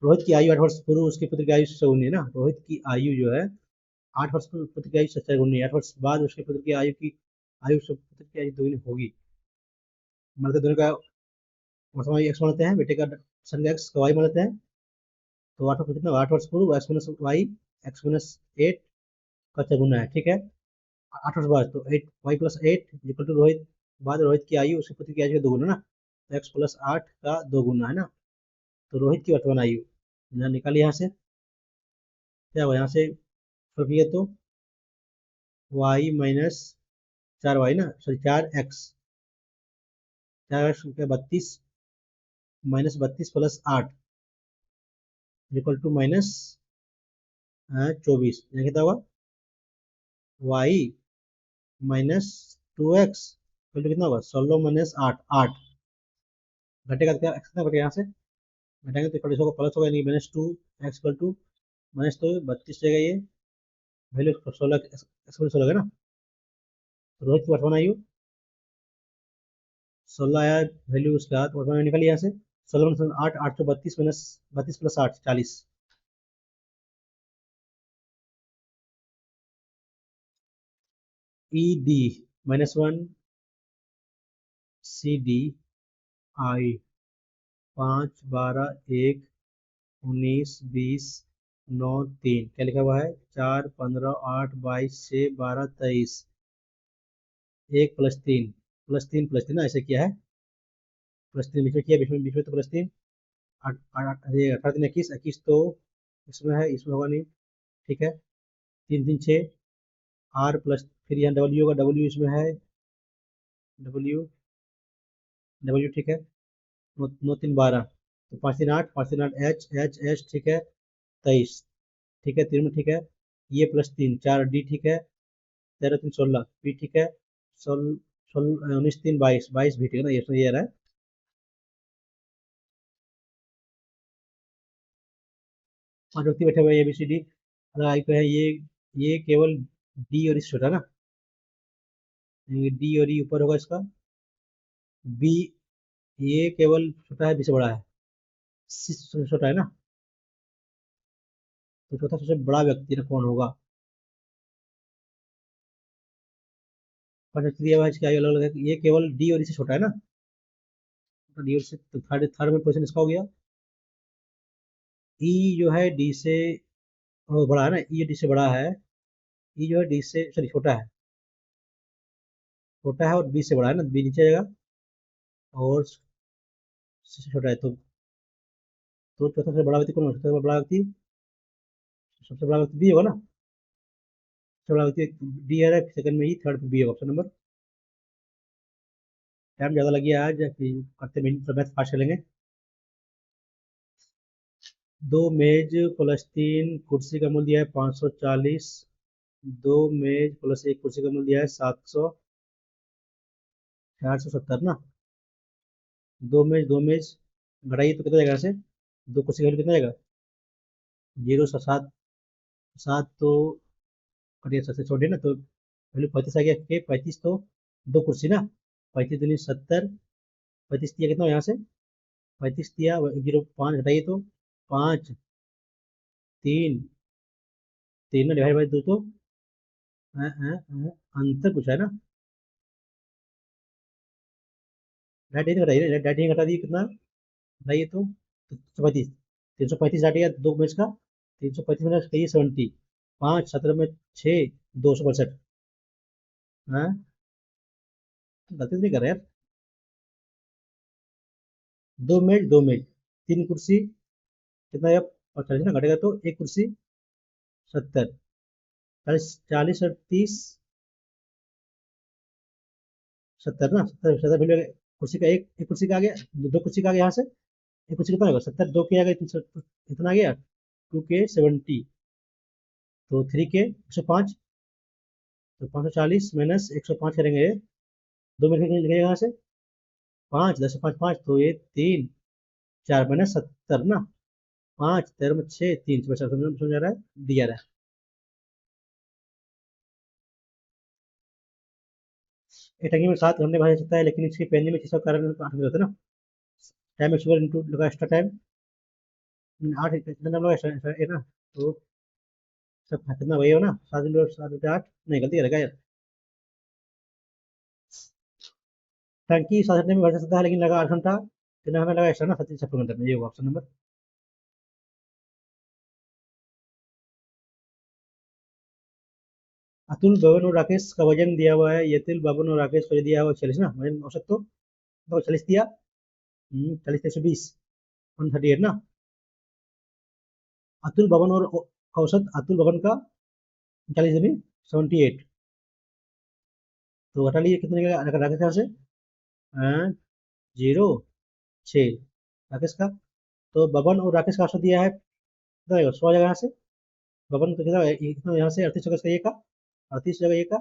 रोहित की आयु 8 वर्ष पूर्व उसके पुत्र की आयु से गुनी है ना, रोहित की आयु जो है 8 वर्ष पूर्व पुत्र की आयु से गुनी, 8 वर्ष बाद उसके पुत्र की आयु से पुत्र की आयु दोगुनी होगी। मतलब दोनों का वर्तमान एक्स मानते हैं, बेटे का सन एक्स का वाई मानते हैं, तो 8 वर्ष कितना, 8 वर्ष पूर्व x minus y, x minus 8 का चौगुना है, ठीक है। 8 वर्ष बाद तो 8 y plus 8 equal to Rohit, बाद रोहित की आयु उसके पुत्र की आयु का दोगुना ना, तो एक्स प्लस 8 का दोगुना है ना, तो रोहित की वर्तमान आयु यहाँ निकालिए, यहाँ से क्या हुआ, यहाँ से सॉल्व किया तो वाई माइनस 4 वाई ना, sorry 4 x, 4 x 32 minus 32 plus 8 equal to minus 24, यहाँ कितना होगा, y minus 2 x equal to कितना होगा, 16 माइनस 8 8, घटेगा तो क्या, एक्स कितना घटेगा, यहाँ से घटाएंगे तो इक्वल होगा, प्लस होगा, नहीं minus 2 x equal to minus, तो 32 रहेगा ये, वैल्यू 16 एक्स 16 है ना, तो रोहित की वर्तमान आयु 16 आया, वैल्यू उसके बाद वर्तमान आयु निकालिए यहाँ से, 16 माइनस 8 8 तो 32 minus 32 plus 8 40, E D -1 C D I 5 12 1 19 20 9 3, क्या लिखा हुआ है, 4 15 8 22 6 12 23, 1 प्लस 3 ना, ऐसे किया है, प्लस 3 बीच में किया, बीच में तो प्लस 3, 18 3 21 तो इसमें है, इसमें होगा नहीं, ठीक है, 3 3 6, आर प्लस फिर यहाँ डब्ल्यू होगा, डब्ल्यू इसमें है, डब्ल्यू डब्ल्यू ठीक है, 9 9 3 12, तो 5 3 8 एच ठीक है, 23, ठीक है, 3 में ठीक है, ये +3 4 डी ठीक है, 13 3 16 पी ठीक है, 16 16 19 3 22 22 भी ठीक है ना, ये रहा है। पांच व्यक्ति बैठे हुए ABCD, अगर आई को है ये केवल डी और इस छोटा ना, डी और ई ऊपर होगा इसका, बी ये केवल छोटा है, बी से बड़ा है, सी सबसे छोटा है ना, तो चौथा सबसे बड़ा व्यक्ति ना कौन होगा, पांच व्यक्ति दिया हुआ है, इसकी आयु अलग अलग है, ये केवल डी और ई से छोटा है ना, तो डी और से तो थर्ड थर्ड में पोजिशन इसका हो गया, ई जो है डी से बड़ा है ना, ई डी से बड़ा है, ई जो है डी से सॉरी छोटा है और बी से बड़ा है ना, बी नीचे आएगा, और सी से छोटा है, तो चौथा सबसे बड़ा व्यक्ति कौन होगा, सबसे बड़ा व्यक्ति बी होगा ना, सबसे बड़ा व्यक्ति डी है, सेकंड में ही, थर्ड पे बी होगा ऑप्शन नंबर। टाइम ज़्यादा लग गया आज, करते मिनट तो मैथ फास्ट चलेंगे। दो मेज प्लस 3 कुर्सी का मूल्य है 540, दो मेज प्लस 1 कुर्सी का मूल्य है 700, 470 ना, दो मेज घटाइए तो कितना जाएगा यहाँ से, दो कुर्सी का वैल्यू कितना जाएगा, 0 7 तो कटिए सबसे छोटे ना, तो वैल्यू 35 आ गया, के 35 तो दो कुर्सी ना, 35 दूनी 70, 35 दिया कितना यहाँ से, 35 दिया 0 5 घटाइए तो 5 3 3 ना डिवाइड बाई 2 तो अंतर पूछा है ना, डायरेक्ट घटाइए, डायरेक्ट घटा दिए कितना, घटाइए तो तो 135, 335 हट गया 2 मैच का, 335 माइनस कहिए 70, 5 17 में 6, 262। हाँ, गलती तो नहीं कर रहे यार। 2 मैच 3 कुर्सी कितना है, 48 ना घटेगा तो 1 कुर्सी 70, 40 40 और 30 70 ना, 70 70 वैल्यू कुर्सी का, एक कुर्सी का आ गया, 2 कुर्सी का आ गया यहाँ से, एक कुर्सी कितना होगा 70, 2 के आ गया, कितना आ गया 2 के 70, तो 3 के 105, तो 540 माइनस 105 करेंगे, 2 मिनट निकलेगा यहाँ से, 5 10 5 5, तो ये 3 4 माइनस 70 ना, 5 13 में 6 3 समझ आ रहा है, दिया रहा है। एक टंकी में 7 घंटे भर सकता है, लेकिन इसकी पहनने में 600 कारण 8 घंटे होता है ना। टाइम एक्सपेंड इनटू लगा एक्स्ट्रा टाइम, 8 कितना टाइम लगा एक्स्ट्रा है ना, तो सब कितना वही हो ना, 7 इंटू 8 नहीं गलती करेगा यार। टंकी 7 घंटे में भर सकता है, लेकिन लगा 8 घंटा, कितना हमें लगा एक्स्ट्रा ना, 36 घंटे में, ये होगा ऑप्शन नंबर। अतुल बबन और राकेश का वजन दिया हुआ है, ये अतुल बबन और राकेश को दिया हुआ 40 ना, वजन औसत तो 40 दिया, 40 120, 138 ना। अतुल भवन और औसत अतुल भवन का 40 78, तो घटा लिए कितने का राकेश का से, 0 6 राकेश का, तो बबन और राकेश का औसत दिया है कितना रहेगा, 100 जगह यहाँ से, बबन का कितना कितना यहाँ से 38 जगह ये का, 38 जगह ये का,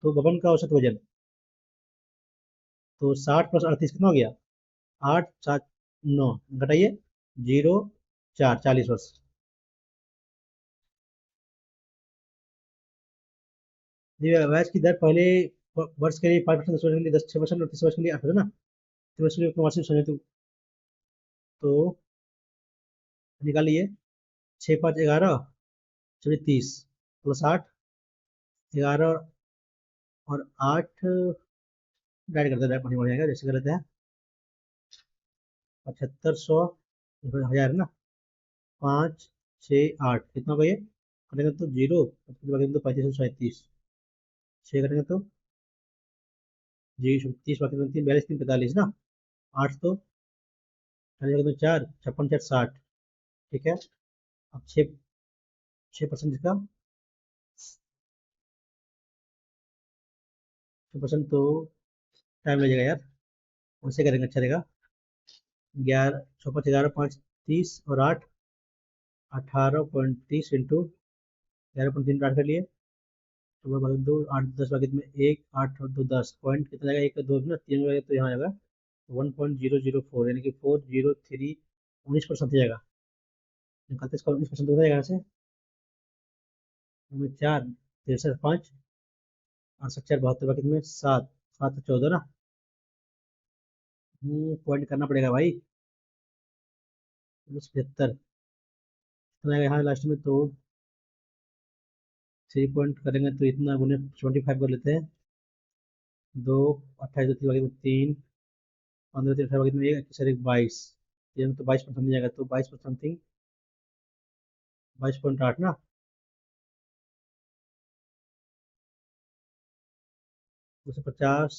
तो बबन का औसत वजन, तो 60 + 38 कितना हो गया, 8 7 9, घटाइए 0 4 40 वर्ष। ब्याज की दर पहले वर्ष के लिए 5%, 10 वर्ष के लिए 6% और 30 वर्ष के लिए 8% ना, 30 वर्ष के लिए वार्षिक समझे तो निकालिए, 6 5 11 चलिए 30 +8, 11 और 8 डायरेक्ट करते हैं, बढ़िया जैसे कर लेते हैं, 75 100 1000 ना, 5 6 8 कितना होगा ये, करेंगे तो 0, तो 35 6 करेंगे तो जी 30 बाकी 3 42 3 45 ना, 8 तो 4 56 4 60, ठीक है। अब 6% इसका, 6% तो टाइम लगेगा यार, वैसे करेंगे अच्छा रहेगा। 11 6 5 11 5 30 और 8 18.30 इंटू 11.3 8 कर लिए, तो वो 2 8 10 बाकी में 1 8 और 2 10 पॉइंट कितना आएगा, 1 2 ना 3 में तो यहाँ आएगा 1.004, यानी कि 403 19% जाएगा, निकालते इसका 19% हो जाएगा यहाँ से, 4 63 5 68 4 72 बाकी में 7 7 14 ना, पॉइंट करना पड़ेगा भाई, 75 इतना आएगा यहाँ लास्ट में, तो 3 पॉइंट करेंगे तो इतना गुने 25 कर लेते हैं, 2 28 2 3 बाकी में 3 15 3 18 बाकी में 1 21 1 22, ये तो 22% जाएगा, तो 22 पर समथिंग 22.8 ना, 250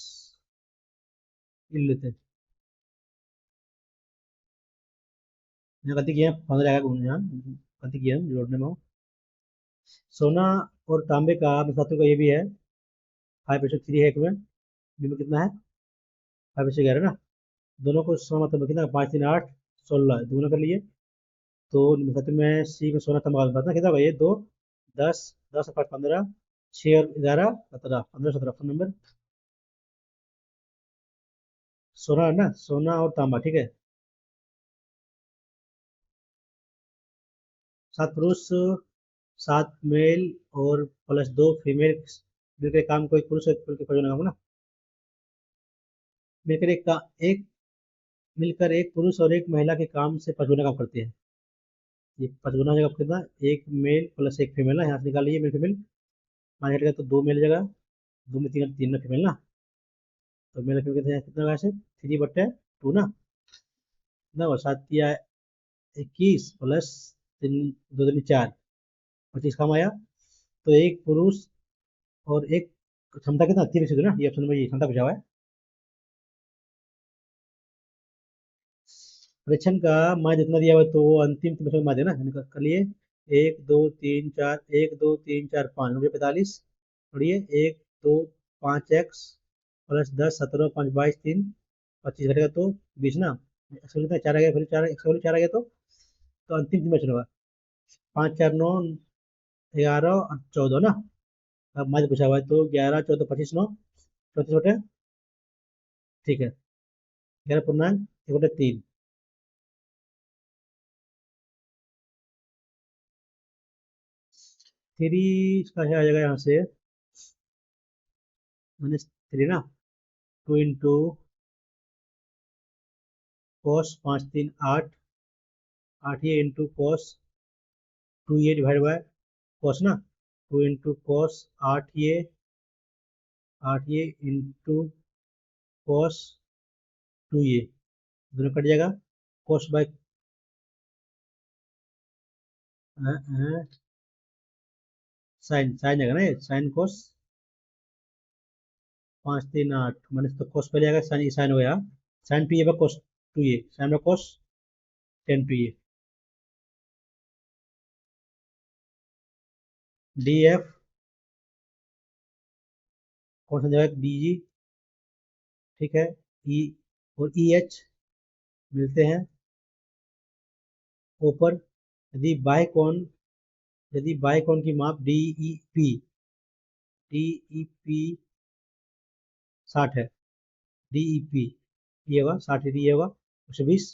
लेते हैं, यहाँ गलती किया है 15 आएगा घूमने, यहाँ गलती किया है जोड़ने में। सोना और तांबे का धातु का ये भी है, 5/3 है, एक में कितना है 5/11 ना, दोनों को सोना तांबा कितना 5 3 8 16 दोनों कर लिए, तो धातु में सी में सोना तांबा का कितना होगा ये 2 10 10 और 5 15 6 और 11 17 15 17 फोन नंबर, सोना है ना, सोना और तांबा ठीक है, 7 पुरुष 7 मेल और +2 फीमेल मिलकर काम को एक पुरुष और एक फीमेल के प्रजनन होगा ना, मिलकर एक मिलकर एक पुरुष और एक महिला के काम से 55 काम करते हैं, ये 55 जगह कितना, एक मेल +1 फीमेल ना, यहाँ से निकाल लीजिए मेल फीमेल, मान हटेगा तो 2 मेल जगह, 2 में 3 3 में फीमेल ना, तो मेल फीमेल कितना कितना होगा ऐसे 3/2 ना, कितना हुआ 7 या 21 प्लस 3 2 3 4 25 काम आया। तो एक पुरुष और एक क्षमता कितना 3 ना, ये ऑप्शन में ये क्षमता पूछा हुआ है। परीक्षण का मान जितना दिया हुआ है तो वो अंतिम परीक्षण का मान देना कर लिए। 1 2 3 4 1 2 3 4 5 9 45 छोड़िए 1 2 5 x प्लस 10 17 5 22 3 25 घटेगा तो 20 ना। एक्स कितना 4 आ गया, फिर 4 एक्स 4 आ गया तो अंतिम तीन बच होगा 5 4 9 11 और 14 ना। अब माध्य पूछा हुआ है तो 11 14 25 9 34 बटे, ठीक है 11 पूर्णांक 1/3। 3 इसका क्या आ जाएगा यहाँ से -3 ना। 2 इंटू कॉस 5 3 8 8 ये इंटू कॉस 2 ये डिवाइड बाय कॉस ना। 2 इंटू कॉस 8 ये इंटू कॉस 2 ये दोनों कट जाएगा। कॉस बाय साइन साइन जाएगा ना, ये साइन कॉस 5 3 8 मैंने तो कॉस पहले आएगा, साइन साइन हो गया। साइन 2 ये बाय कॉस 2 ये साइन बाय कॉस 10 2 ये डी एफ कौन सा जाएगा डी जी, ठीक है। ई और ई एच मिलते हैं ऊपर। यदि बाय कोण यदि बाय कोण की माप डी ई पी 60 है। डी ई पी ये होगा 60 ये होगा 120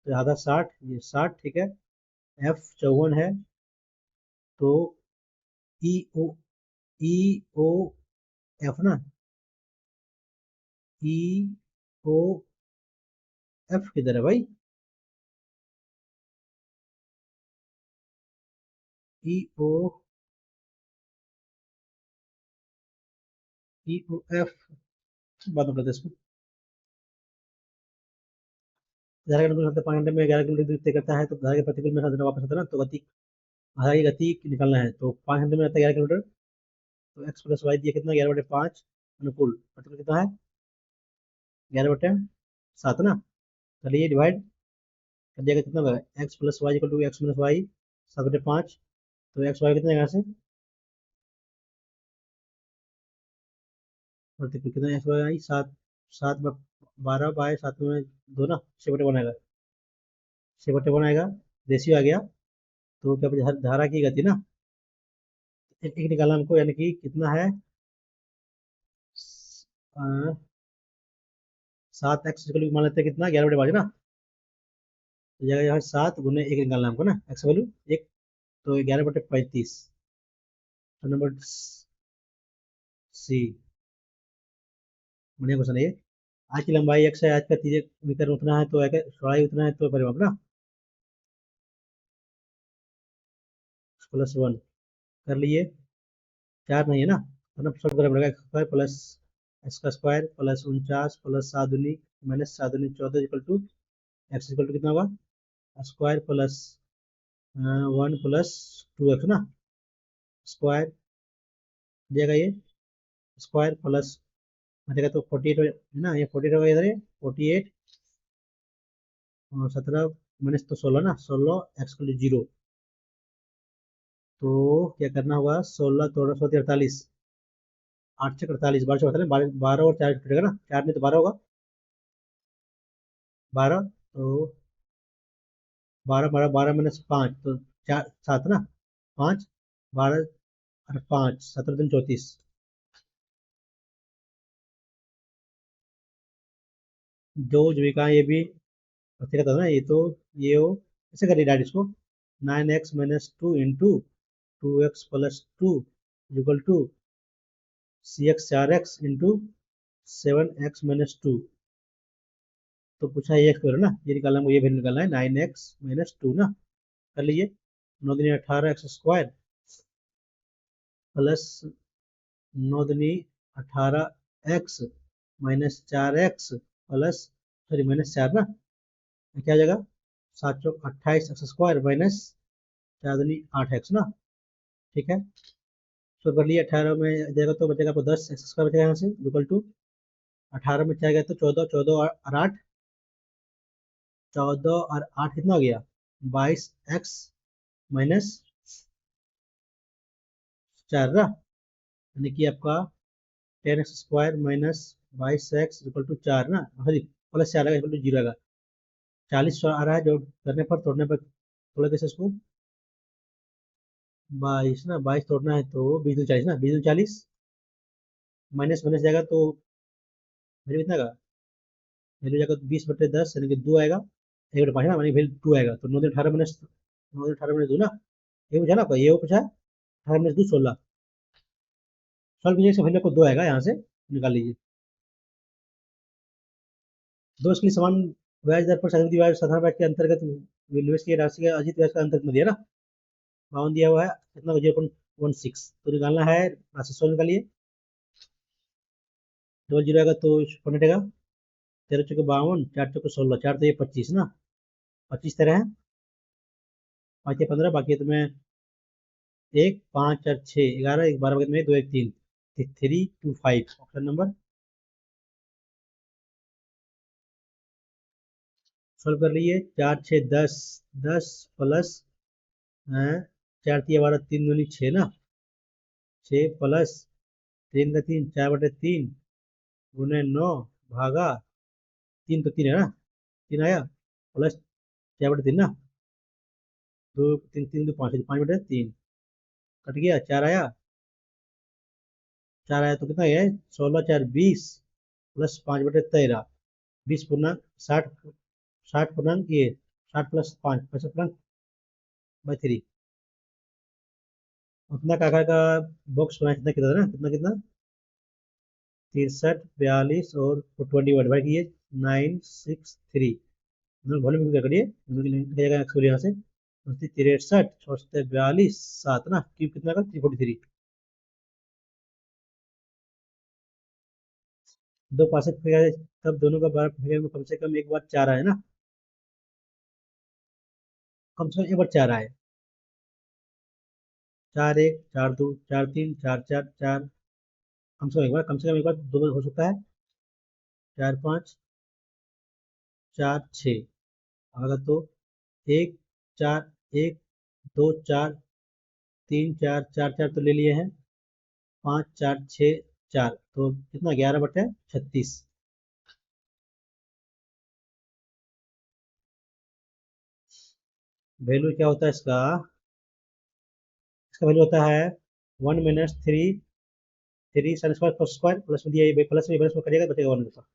तो आधा 60 ये 60, ठीक है। एफ 54 है तो ई ओ ई ओ एफ ना, ई ओ एफ किधर है भाई? ई ओ ई ओ एफ बात करते हैं इसको। धारा के अनुकूल 5 घंटे में 11 किलोमीटर दूर तय करता है तो धारा के प्रतिकूल में 7 घंटे वापस आता है ना, तो गति धारा की गति निकालना है तो 5 घंटे में आता है 11 किलोमीटर। तो एक्स प्लस वाई दिया कितना 11/5 अनुकूल प्रतिकूल कितना है 11/7 ना। चलिए डिवाइड कर दिया कितना होगा x plus y equal to x minus y 7/5। तो एक्स वाई कितना है यहाँ से प्रतिकूल कितना एक्स वाई 7 7 12/7 में 2 ना 6/1 आएगा 6/1 आएगा। रेशियो आ गया तो क्या बचा? धारा की गति ना एक निकालना हमको, यानी कि कितना है 7x मान लेते हैं कितना 11/5 ना। तो जाएगा यहाँ 7 × 1 निकालना हमको ना एक्स वैल्यू एक, तो 11/35। तो नंबर सी बढ़िया क्वेश्चन है ये। आज की लंबाई x है, आज का 3 मीटर उतना है तो चौड़ाई उतना है तो परिमाप ना +1 कर लिए। 4 नहीं है ना तो ना सॉल्व करना पड़ेगा। x² प्लस एक्स का स्क्वायर प्लस 49 प्लस 7 दूनी माइनस 7 दूनी 14 equal to x equal to कितना होगा स्क्वायर प्लस 1 प्लस 2x ना स्क्वायर दिएगा ये स्क्वायर प्लस हटेगा तो 48 है ना, ये 48 होगा इधर ये 48 और 17 माइनस तो 16 ना 16 एक्स को 0। तो क्या करना होगा 16 14 16 48 8 से 48 12 से 48 12 और 4 कटेगा ना 4 नहीं तो 12 होगा 12 तो 12 12 12 -5 तो 4 7 ना 5 12 और 5 17 दिन 34। जो जीविका ये भी बच्चे का था ना ये तो ये हो ऐसे करिए डायरेक्ट इसको 9x - 2 into 2x + 2 equal to CX 4x into 7x - 2। तो पूछा ये एक्स ना ये निकालना हमको, ये वैल्यू निकालना है 9x - 2 ना। कर लीजिए 9 दूनी 18 एक्स स्क्वायर प्लस 9 दूनी 18 x minus 4 x plus sorry -4 ना क्या आ जाएगा 7 चौक 28 एक्स स्क्वायर माइनस 4 दूनी 8 एक्स ना। ठीक है, तो कर लिया। 18 में जाएगा तो बचेगा आपको 10 एक्स स्क्वायर बचेगा यहाँ से इक्वल टू 18 में जाएगा तो 14, 14 और 8, 14 और 8 कितना हो गया 22 एक्स माइनस 4 ना, यानी कि आपका 10 x square minus 22 x equal to 4 ना, सॉरी प्लस 4 आएगा इक्वल टू 0 आएगा। 40 आ रहा है जो करने पर, तोड़ने पर थोड़ा कैसे इसको 22 ना, 22 तोड़ना है तो 20 दो 40 ना, 20 दो 40 माइनस माइनस जाएगा तो वैल्यू कितना आएगा, वैल्यू जाएगा 20/10 यानी कि 2 आएगा, 1/5 ना, यानी वैल्यू 2 आएगा। तो 9 18 माइनस 9 18 माइनस 2 ना, ये पूछा ना आपका, ये पूछा 18 माइनस 2 16। सॉल्व कीजिए, वैल्यू आपको 2 आएगा, यहाँ से निकाल लीजिए। दो इसके लिए समान ब्याज दर पर चक्रवृद्धि ब्याज साधारण ब्याज के अंतर्गत निवेश की राशि का अर्जित ब्याज का अंतर्गत में दिया ना, 52 दिया हुआ है, कितना 0.16 तो निकालना है, राशि 100 निकालिए। डबल जीरो आएगा तो फॉर्मेट आएगा 13 चौके 52, 4 चौके 16, 4 तो ये 25 ना, 25 तरह है, 5 या 15, बाकी तुम्हें 1 5 और 6 11, 1 12 में 2 1 3 3 2 5 ऑप्शन नंबर। सॉल्व कर लिए। 4 6 10, 10 प्लस 4 3 12, 3 दूनी 6 ना, 6 प्लस 3 का 3, 4/3 गुने 9 भागा 3 तो 3 है ना, 3 आया प्लस 4/3 ना, 2 3 3 2 5, 5/3 कट गया, 4 आया, 4 आया तो कितना है 16 4 20 प्लस 5/13, 20 पूर्णांक 60, 60 पूर्णांक ये 60 प्लस 5 65/3, उतना का आकार का बॉक्स बनाया, कितना कितना ना, कितना कितना 63 42 और 21 भाई ये 963, वॉल्यूम क्या करिए यहाँ से 63 64 42 7 ना, क्यूब कितना का 343। दो पासे फेंका जाए, तब दोनों का बार फेंकने में कम से कम एक बार 4 आए ना, कम से कम एक बार 4 आए, 4 1 4 2 4 3 4 4 4, कम से कम एक बार, कम से कम एक बार दो बार हो सकता है, 4 5 4 6 अगर तो 1 4 1 2 4 3 4 4 4 तो ले लिए हैं, 5 4 6 4 तो कितना 11/36। वैल्यू क्या होता है इसका, इसका वैल्यू होता है 1 minus 3 3 sine square plus square plus में दिया, ये प्लस में करिएगा बचेगा 1 का,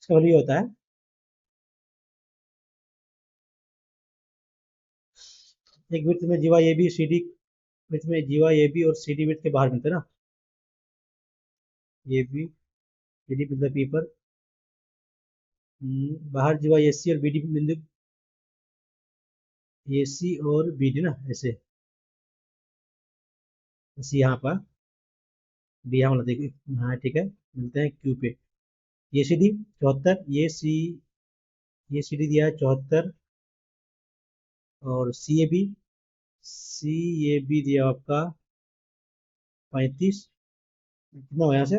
इसका वैल्यू होता है एक वृत्त में जीवा ए बी सी डी, वृत्त में जीवा ए बी और सी डी वृत्त के बाहर मिलते हैं ना, ए बी सी डी मतलब पी पर, बाहर जीवा ए सी और बी डी बिंदु, ए सी और बी डी ना, ऐसे सी यहाँ पर, बी यहाँ वाला देखिए, हाँ ठीक है, मिलते हैं क्यू पे। ये सी डी 74, ये सी डी दिया है 74, और सी ए बी दिया आपका 35, कितना हुआ यहाँ से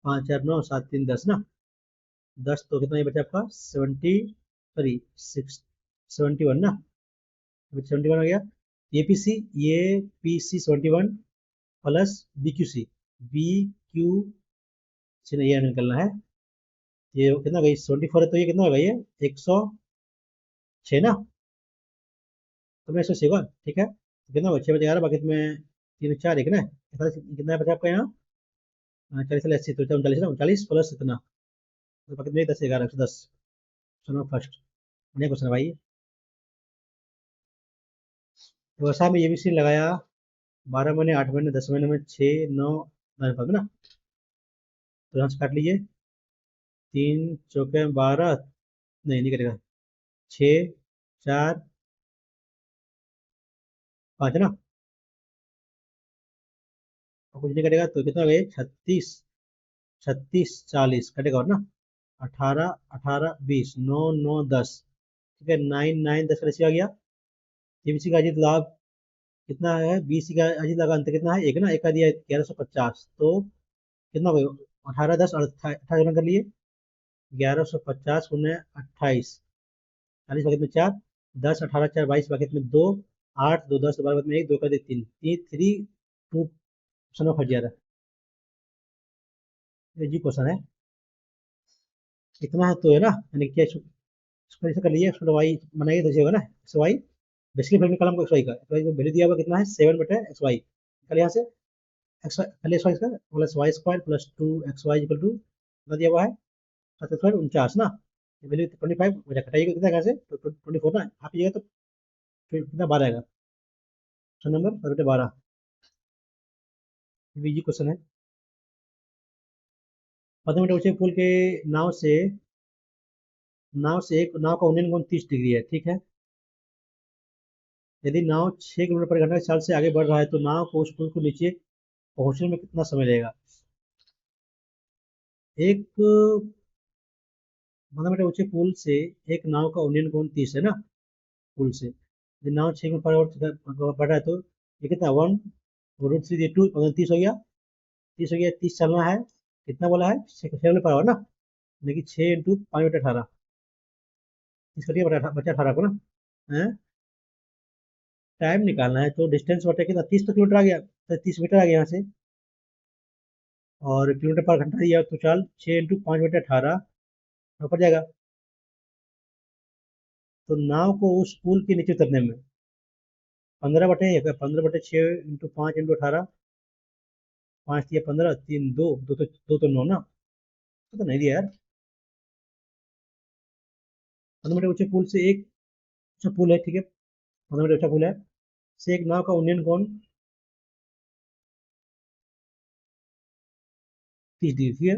5 4 9 7 3 10 ना, 10 तो कितना ये बचा आपका 70, सॉरी 6 71 ना, 71 हो गया। A p c 71 plus b q c ये निकलना है, ये कितना गई 74 है तो ये कितना होगा ये 106 ना, तो मैं 106 होगा ठीक है, तो कितना होगा 6 बचे 11, बाकी तुम्हें 3 4 एक ना, कितना बचा आपका यहाँ 40 80 तो 39 ना, 39 प्लस इतना, तो बाकी में 10 11 110। सुनो फर्स्ट नया क्वेश्चन भाई, व्यवसाय में ये भी सी लगाया 12 महीने 8 महीने 10 महीने में 6 9 9 ना, तो यहाँ से काट लीजिए, 3 चौके 12, नहीं नहीं करेगा, 6 4 5 ना, और कुछ नहीं कटेगा तो कितना हो गया 36 36 40 कटेगा और ना, 18 18 20 9 9 10, ठीक है, 9 9 10 का रेशियो आ गया। बीसी का अजीत लाभ कितना है? बीसी का अजीत लाभ का अंतर कितना है? एक ना, एक का दिया 1150, तो कितना हो गया? 18 10 और 28 गुना कर लिए, 1150 गुने 28, 40 बकेट में 4, 10 18 4 22 बकेट में 2, 8 2 10 12 बकेट में 1, 2 कर दे 3, 3 3 2 ऑप्शन में फट जा रहा है। ये जी क्वेश्चन है, इतना है तो है ना, यानी क्या इसको ऐसे कर लीजिए, एक्स वाई बनाइए तो होगा ना, x y basically factor column को एक्स वाई का, एक्स वाई को वैल्यू दिया हुआ कितना है? 7 बटे एक्स वाई, कल यहाँ से एक्स पहले एक्स वाई का plus y square plus 2 x y equal to कितना दिया हुआ है? 7 स्क्वायर 49 ना, वैल्यू 25 हो जाएगा, घटाइएगा कितना यहाँ से? तो 24 ना, आप लीजिएगा तो फिर कितना 12 आएगा, ऑप्शन नंबर 12। ये क्वेश्चन है। 15 मीटर ऊंचे पुल के नाव से एक नाव का उन्नयन कोण 30 डिग्री है, ठीक है। यदि नाव 6 किलोमीटर प्रति घंटा की चाल से आगे बढ़ रहा है तो नाव को उस पुल को नीचे पहुंचने में कितना समय लगेगा? एक 15 मीटर ऊंचे पुल से एक नाव का उन्नयन कोण 30 है ना, पुल से यदि नाव 6 किलोमीटर बढ़ रहा है तो ये कितना 1 √3 2 30 हो गया, 30 हो गया, 30 चलना है, कितना बोला है? 6 पर आवर ना, यानी कि 6 × 5 बटे 18, 30 कटिए बटे 18 को ना, है टाइम निकालना है तो डिस्टेंस बटे कितना 30 तो किलोमीटर आ गया, तो 30 मीटर आ गया यहाँ से, और किलोमीटर पर घंटा दिया तो चाल 6 × 5 बटे 18 ऊपर जाएगा। तो नाव को उस पुल के नीचे उतरने में 15 बटे 6 × 5 × 18, 5 × 15 3 2 2 तो 9 ना, तो नहीं दिया यार। 15 मीटर ऊंचे पुल से एक अच्छा पुल है, ठीक है, 15 मीटर ऊंचा पुल है, से एक नाव का उन्नयन कोण 30 डिग्री, ठीक है।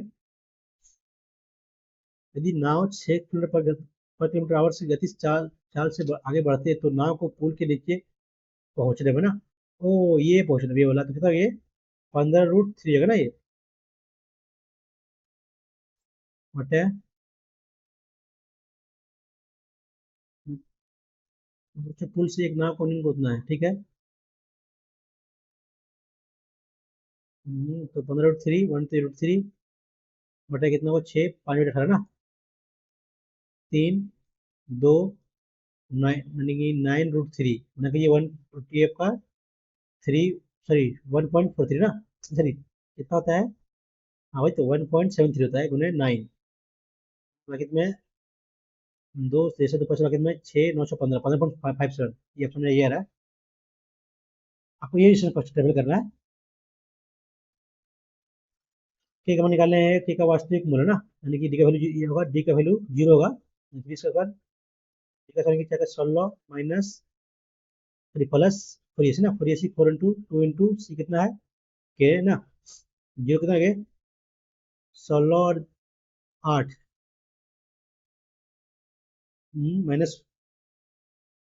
यदि नाव 6 किलोमीटर पर किलोमीटर आवर से गति से चाल चाल से आगे बढ़ते हैं तो नाव को पुल के नीचे पहुंचने में ना, ओ ये पहुंचने में ये वाला तो कितना ये 15 √3 है ना, ये बटे ऊंचे पुल से एक नाव को उन्नयन को उतना है, ठीक है। तो 15 √3 1 3 √3 बटे कितना को 6 5 बटे 18 ना, 3 2 9 यानी कि 9 √3, यानी कि ये 1 आपका 3 सॉरी 1.43 ना, सॉरी कितना होता है? हाँ भाई, तो 1.73 होता है गुने 9, ब्रैकेट में 2 जैसे 2 ब्रैकेट में 6 915 15.57, ये ऑप्शन में ये आ रहा है। आपको ये टेबल करना है। के का मान निकालने हैं, के का वास्तविक मूल्य ना, यानी कि डी का वैल्यू ये होगा, डी का वैल्यू 0 होगा, इसके बाद डी का सॉरी क्या 16 माइनस 3 प्लस 4 ना, 4 4 इंटू 2 इंटू सी कितना है के ना, 0 कितना है? 16 और 8 माइनस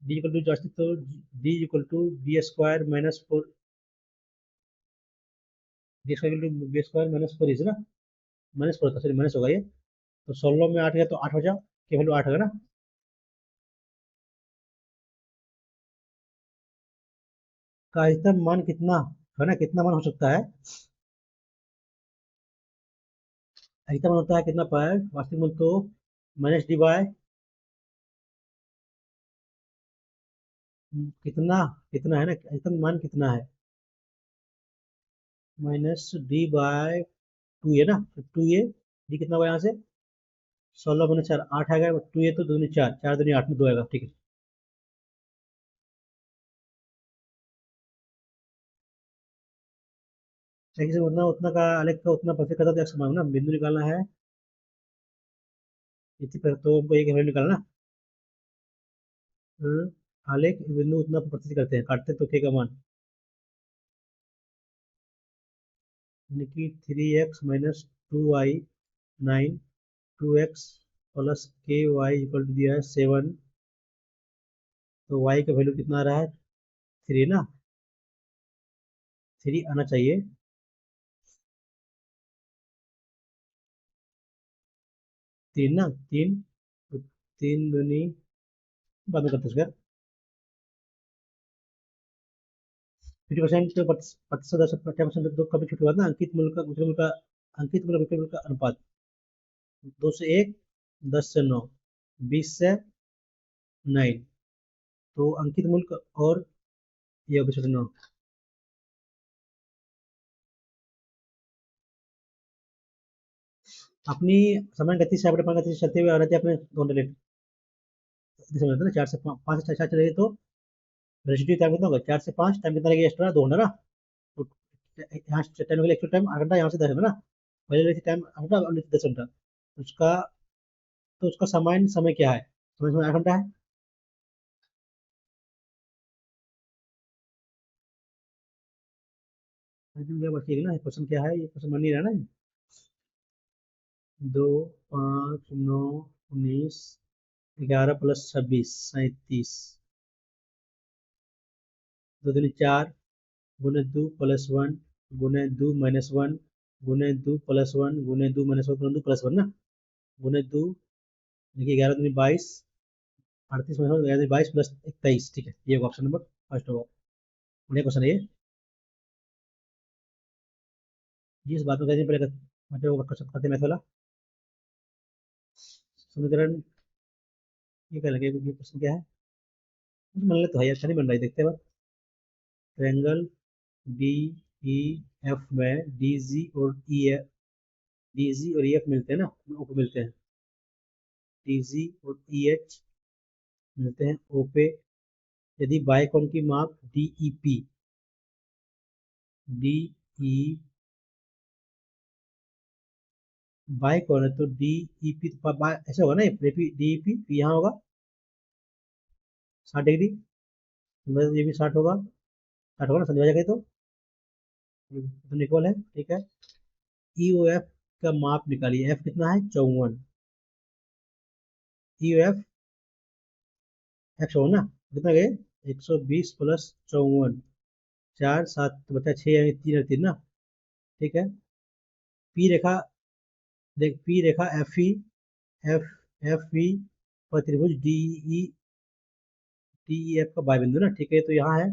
डी इक्वल टू जास्ती तो d equal to b square minus 4, d square equal to b square minus 4 is ना, -4 था, सॉरी माइनस होगा ये, तो 16 में 8 गया तो 8 हो जाओ, के वैल्यू 8 होगा ना। का अधिकतम मान कितना है ना, कितना मान हो सकता है? अधिकतम मान होता है कितना पर वास्तविक मूल्य तो माइनस डी बाय कितना, कितना है ना, अधिकतम मान कितना है? -d/2 है ना, तो 2a, डी कितना होगा यहाँ से? 16 × 4 8 आएगा, 2a तो 2 4 4 2 8 में 2 आएगा, ठीक है। देखिए से उतना उतना का आलेख का उतना परसेंट करता तो एक्स ना बिंदु निकालना है, इसी पर तो हमको एक वैल्यू निकालना ना। हम्म, आलेख बिंदु उतना प्रतिशत करते हैं, काटते हैं तो के का मान, यानी कि 3x - 2y 9, 2x प्लस के वाई इक्वल टू दिया है 7, तो y का वैल्यू कितना आ रहा है? 3 ना, 3 आना चाहिए। 3 ना, 3, तो 3 दूनी, बाद में करते हैं उसका 50%, प्रतिशत 10% तो कभी छूट हुआ ना, अंकित मूल्य का विक्रय मूल्य का, अंकित मूल्य विक्रय मूल्य का अनुपात 2 से 1, 10 से 9, 20 से 9, तो अंकित मूल्य और ये 9, अपनी समान गति से अपने गति से चलते हुए आ रहे थे अपने 200 जैसे होता है ना, 4 से 5 से 4 चले तो रेसिड्यू टाइम कितना होगा, 4 से 5 टाइम कितना लगेगा एक्स्ट्रा, 2 घंटा ना, तो यहाँ से टाइम लगेगा, एक्स्ट्रा टाइम 8 घंटा, यहाँ से 10 घंटा ना, पहले लेती टाइम 8 घंटा और लेती 10 घंटा, तो उसका सामान्य समय क्या है, समय 8 घंटा है। लेकिन क्या बचेगी ना, क्वेश्चन क्या है, ये क्वेश्चन बन नहीं रहा ना, 2, 5, 9, 19, 11 + 26, 37, 2 दूनी 4, गुने 2 + 1, गुने 2 - 1, गुने 2 + 1, गुने 2 - 1, गुने 2 + 1 ना, गुने 2, देखिए 11 दूनी 22, 38 में 11 दूनी 22 + 21, ठीक है, ये होगा ऑप्शन नंबर फर्स्ट होगा। बढ़िया क्वेश्चन है ये, जिस बात में कहते हैं पहले मतलब क्वेश्चन करते हैं मैथ वाला समीकरण, ये क्या लगे, ये क्वेश्चन क्या है, मन तो है अच्छा नहीं बन रहा है, देखते हैं ट्रायंगल डी ई एफ में डी जी और ई एफ, डी जी और ई एफ मिलते हैं ना, ओ पे मिलते हैं, डी जी और ई एच मिलते हैं ओ पे, यदि बाय कोण की माप D E P, D E bye कोण है तो डी ई पी ऐसा होगा ना, डी ई पी यहाँ होगा 60 डिग्री, मतलब ये भी 60 होगा, 60 होगा ना, संधि भाजक है तो इक्वल है, ठीक है। ई ओ एफ का माप निकालिए, एफ कितना है 54, ई ओ एफ एक्स हो ना, कितना गए 120 + 54, 4 7 तो बचा 6, यानी 3 और 3 ना, ठीक है। पी रेखा, देख पी रेखा एफ एफ ई पर त्रिभुज ई डी ई एफ का बाय बिंदु ना, ठीक है, तो यहाँ है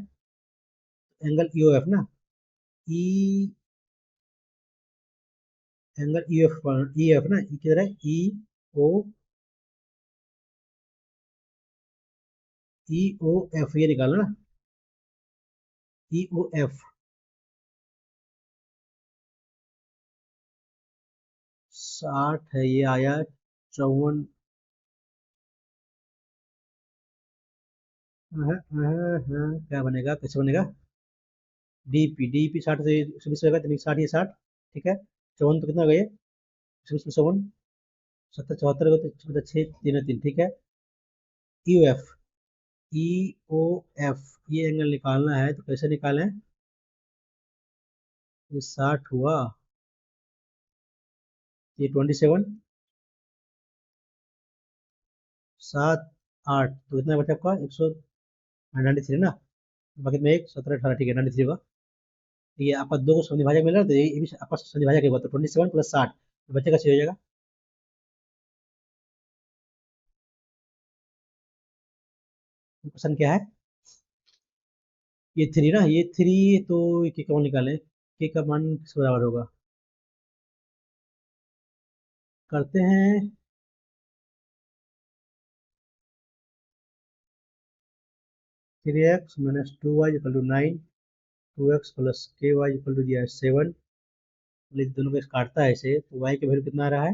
एंगल ई ओ एफ ना, ई एंगल ई एफ ना, ई किधर है, ओ ई ओ एफ ये निकालना ना, ई ओ एफ 60 है, ये आया 54, क्या बनेगा, कैसे बनेगा, डी पी 60 से 120 होगा तो 60 ये 60, ठीक है, 54 तो कितना गए 120 + 54, 70 74 तो 6 3 3, ठीक है। ई ओ एफ, ई ओ एफ ये एंगल निकालना है, तो कैसे निकालें, ये 60 हुआ, ये 27, 7 8 तो कितना बचा आपका 193 ना, बाकी में एक 17 18, ठीक है 93 होगा, ये आपका दो को संधि भाजक मिल रहा है, तो ये भी आपका संधि भाजक होगा, तो 27 + 60 बच्चे का सही हो जाएगा। क्वेश्चन क्या है, ये 3 ना, ये 3, तो के कौन निकाले, के का मान किस बराबर होगा, करते हैं 3x - 2y = 9, 2x + ky = दिया है 7, लेकिन दोनों को काटता है ऐसे, तो y की वैल्यू कितना आ रहा है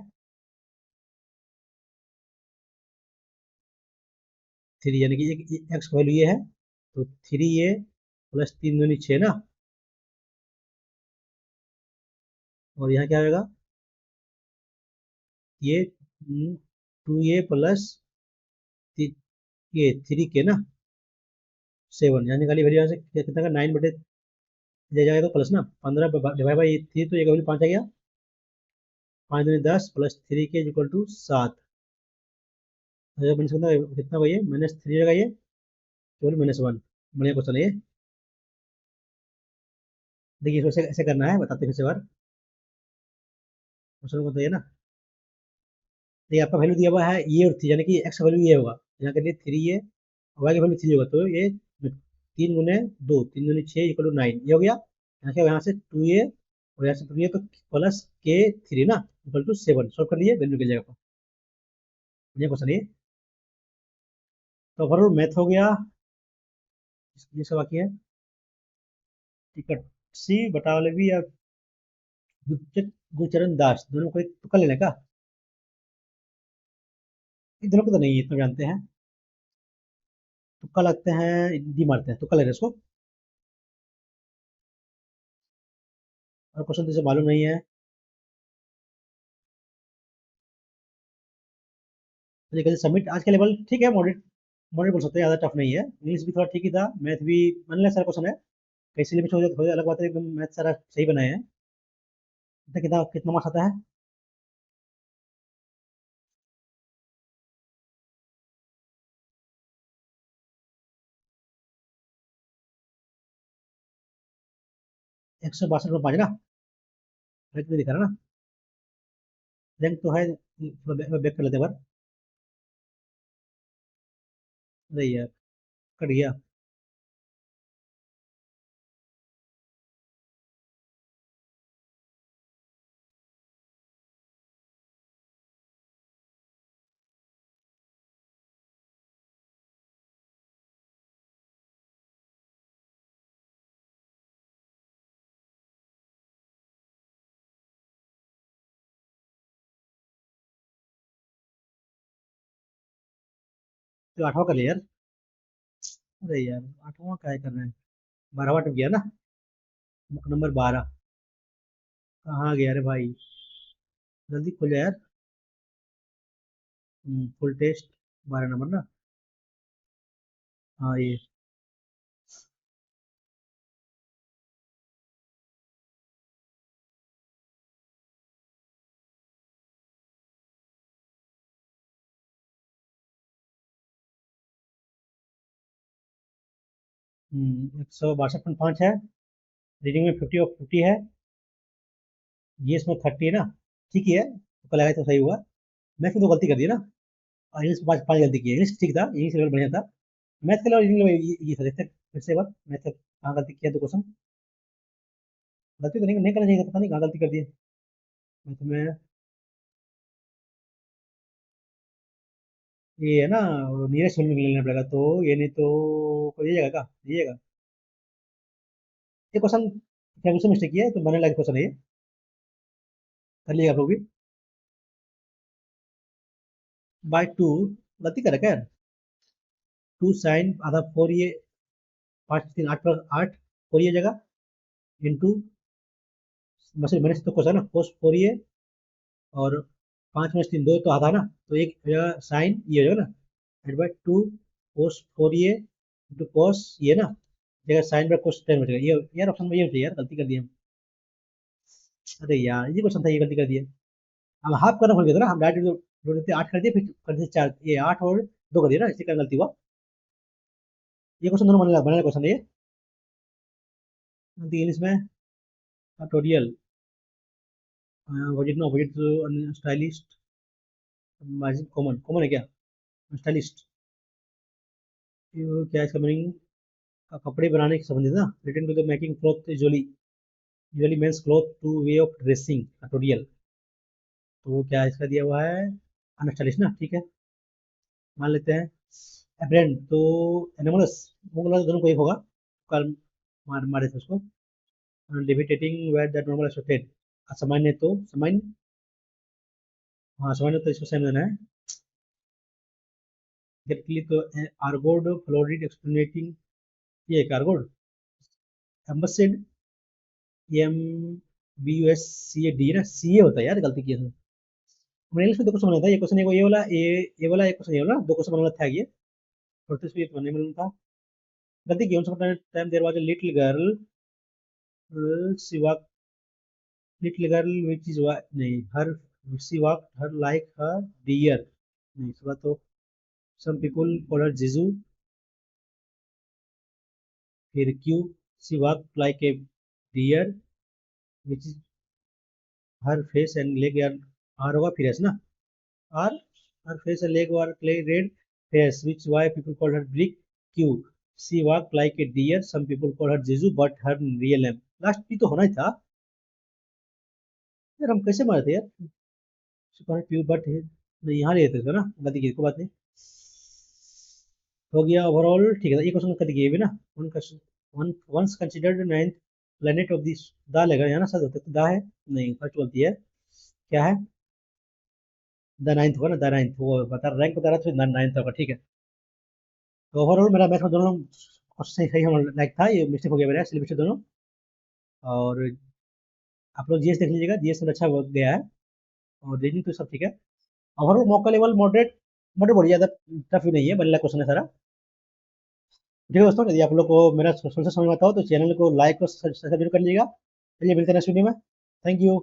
3, यानी कि x की वैल्यू ये है, तो 3 ये + 3 दूनी 6 ना, और यहाँ क्या होगा, ये 2a + ये 3k ना 7, यहाँ निकाली वैल्यू, यहाँ से कितना का 9 बटे ले जाएगा तो प्लस ना, 15 डिवाइड बाई 3, तो ये वैल्यू 5 आ गया, 5 दूनी 10 + 3k = 7, कितना कितना हुआ, ये -3 रहेगा, ये केवल -1, बढ़िया क्वेश्चन है ये, देखिए इसको ऐसे ऐसे करना है, बताते हैं फिर से बार, क्वेश्चन को तो ये ना, तो ये आपका वैल्यू दिया हुआ है ये और थ्री, यानी कि एक्स का वैल्यू ये होगा, यहाँ के लिए थ्री है, वाई का वैल्यू थ्री होगा, तो ये तीन गुने दो, तीन गुने छः इक्वल टू नाइन, ये हो गया। यहाँ से टू ए और यहाँ से टू ए, तो प्लस के थ्री ना इक्वल टू सेवन, सॉल्व कर लिए वैल्यू की जगह पर, ये क्वेश्चन ये। तो ओवरऑल मैथ हो गया, ये सब बाकी है। टिकट सी बटा वाले भी या गुरचरण दास, दोनों को एक तुक्का लेने का, इन दोनों को तो नहीं इतना जानते हैं, तुक्का लगते हैं, डी मारते हैं, तुक्का ले रहे हैं इसको। और क्वेश्चन तो इसे मालूम नहीं है, तो ये सबमिट। आज का लेवल ठीक है, मॉडरेट, मॉडरेट बोल सकते हैं, ज़्यादा टफ नहीं है। इंग्लिश भी थोड़ा ठीक ही था, मैथ भी मन लिया सारा क्वेश्चन है, कहीं से भी हो जाए अलग बात है, एकदम मैथ सारा सही बनाए हैं। कितना कितना मार्क्स आता है? 162 ना, रैंक में दिखा रहा ना, रैंक तो है, थोड़ा बैक कर लेते हैं एक बार। अरे यार, कट गया। तो आठवां कर लिया यार। अरे यार, आठवां क्या कर रहे हैं, 12वां टप गया ना, नंबर 12 कहाँ गया रे भाई, जल्दी खुल जा यार। फुल टेस्ट 12 नंबर ना, हाँ ये। 162.5 है, रीडिंग में 50 है, ये इसमें 30 है ना, ठीक ही है, तो लगाए तो सही हुआ। मैथ में तो गलती कर दी ना, और इंग्लिश में पाँच पाँच गलती की है, इंग्लिश ठीक था, इंग्लिश लेवल बढ़िया था, मैथ के लेवल रीडिंग लेवल ये था, देखते हैं फिर से एक बार मैथ कहाँ गलती किया, तो क्वेश्चन गलती तो नहीं करना चाहिए था, पता नहीं कहाँ गलती कर दी है मैथ में। ये है ना, नियरेस्ट वैल्यू लेना पड़ेगा, तो ये नहीं तो कोई ये जगह का ये जगह, ये क्वेश्चन क्या मुझसे मिस्टेक किया है, तो बनने लगा क्वेश्चन है ये, कर लिएगा आप लोग भी। बाय टू, गलती कर रखा है यार, टू साइन आधा फोर ये, पाँच तीन आठ प्लस आठ, फोर ये जगह इंटू, बस मैंने से तो क्वेश्चन ना कोस फोर ये, और पाँच में से तीन दो तो आधा ना, तो एक साइन ये हो जाएगा ना, add by two cos four ये इंटू कोस ये ना, जगह साइन बाय कोस टेन बचेगा, ये यार ऑप्शन में ये होती है यार, गलती कर दी हम। अरे यार, ये क्वेश्चन था, ये गलती कर दिया, हम हाफ करना भूल गए थे ना, हम डायरेक्ट जोड़ देते आठ कर दिए, फिर कर देते चार, ये आठ और दो कर दिया ना, इससे क्या गलती हुआ। ये क्वेश्चन दोनों बनने क्वेश्चन है ये, इंग्लिश में tutorial, budget no budget stylist, margin common, common है क्या, स्टाइलिस्ट, ये क्या है इसका मीनिंग, कपड़े बनाने के संबंधित ना, return to the making cloth usually, usually men's cloth to way of dressing tutorial, तो वो क्या इसका दिया हुआ है, अनस्टाइलिश ना, ठीक है, मान लेते हैं। एब्रेंट तो एनोमलस, मोगल दोनों को एक होगा, कल मारे थे उसको। लिविटेटिंग वेयर दैट नॉर्मल एक्सपेक्टेड, असामान्य तो सामान्य, हाँ सामान्य तो इसको सेम देना है। गेटली तो आर्गोड फ्लोरिड एक्सप्लेनेटिंग, ये कार्गोड, ambuscade, M B U S C A D ना, सी ए होता है यार, गलती की है इसमें। मैंने इंग्लिश में दो क्वेश्चन बना था, ये क्वेश्चन ये वाला, ये वाला एक क्वेश्चन, ये वाला दो क्वेश्चन बना था ये, और तो इसमें नहीं मालूम था, गलती की। उनसे time there was a little girl, she walk, little girl which is नहीं her, she walk her like her deer, नहीं इस बात तो, सम पीपल कॉल हर जीजू, फिर Q, she walk like a deer which is her face and leg, यार R होगा फिर एस ना, R, her face and leg were clay red face, which why people call her Brick Q. She walked like a deer. Some people call her Jeju, but her real name. Last P तो होना ही था यार, हम कैसे मारे थे यार? Super P but नहीं, यहाँ लिए थे इसको ना, गलती की, कोई बात नहीं। हो गया ओवरऑल, ठीक है। ये क्वेश्चन कर दिए भी ना। One one once considered ninth planet of this, दा लेगा यहाँ ना, सर होता है दा है नहीं, फर्स्ट बोलती है क्या है, द नाइन्थ होगा ना, द नाइन्थ, वो बता रैंक बता रहा था, फिर नाइन्थ होगा, ठीक है। तो ओवरऑल मेरा मैथ में दोनों क्वेश्चन सही हम लाइक था, ये मिस्टेक हो गया मेरा, इसलिए मिस्टेक दोनों। और आप लोग जीएस देख लीजिएगा, जीएस में अच्छा गया है, और रीजनिंग तो सब ठीक है। ओवरऑल मॉक का लेवल मॉडरेट, मॉडरेट बढ़िया, ज़्यादा टफ भी नहीं है, बनला क्वेश्चन है सारा। ठीक है दोस्तों, यदि आप लोग को मेरा सोल्यूशन समझ में आता हो तो चैनल को लाइक और सब्सक्राइब जरूर कर लीजिएगा। चलिए मिलते हैं नेक्स्ट वीडियो में। Thank you.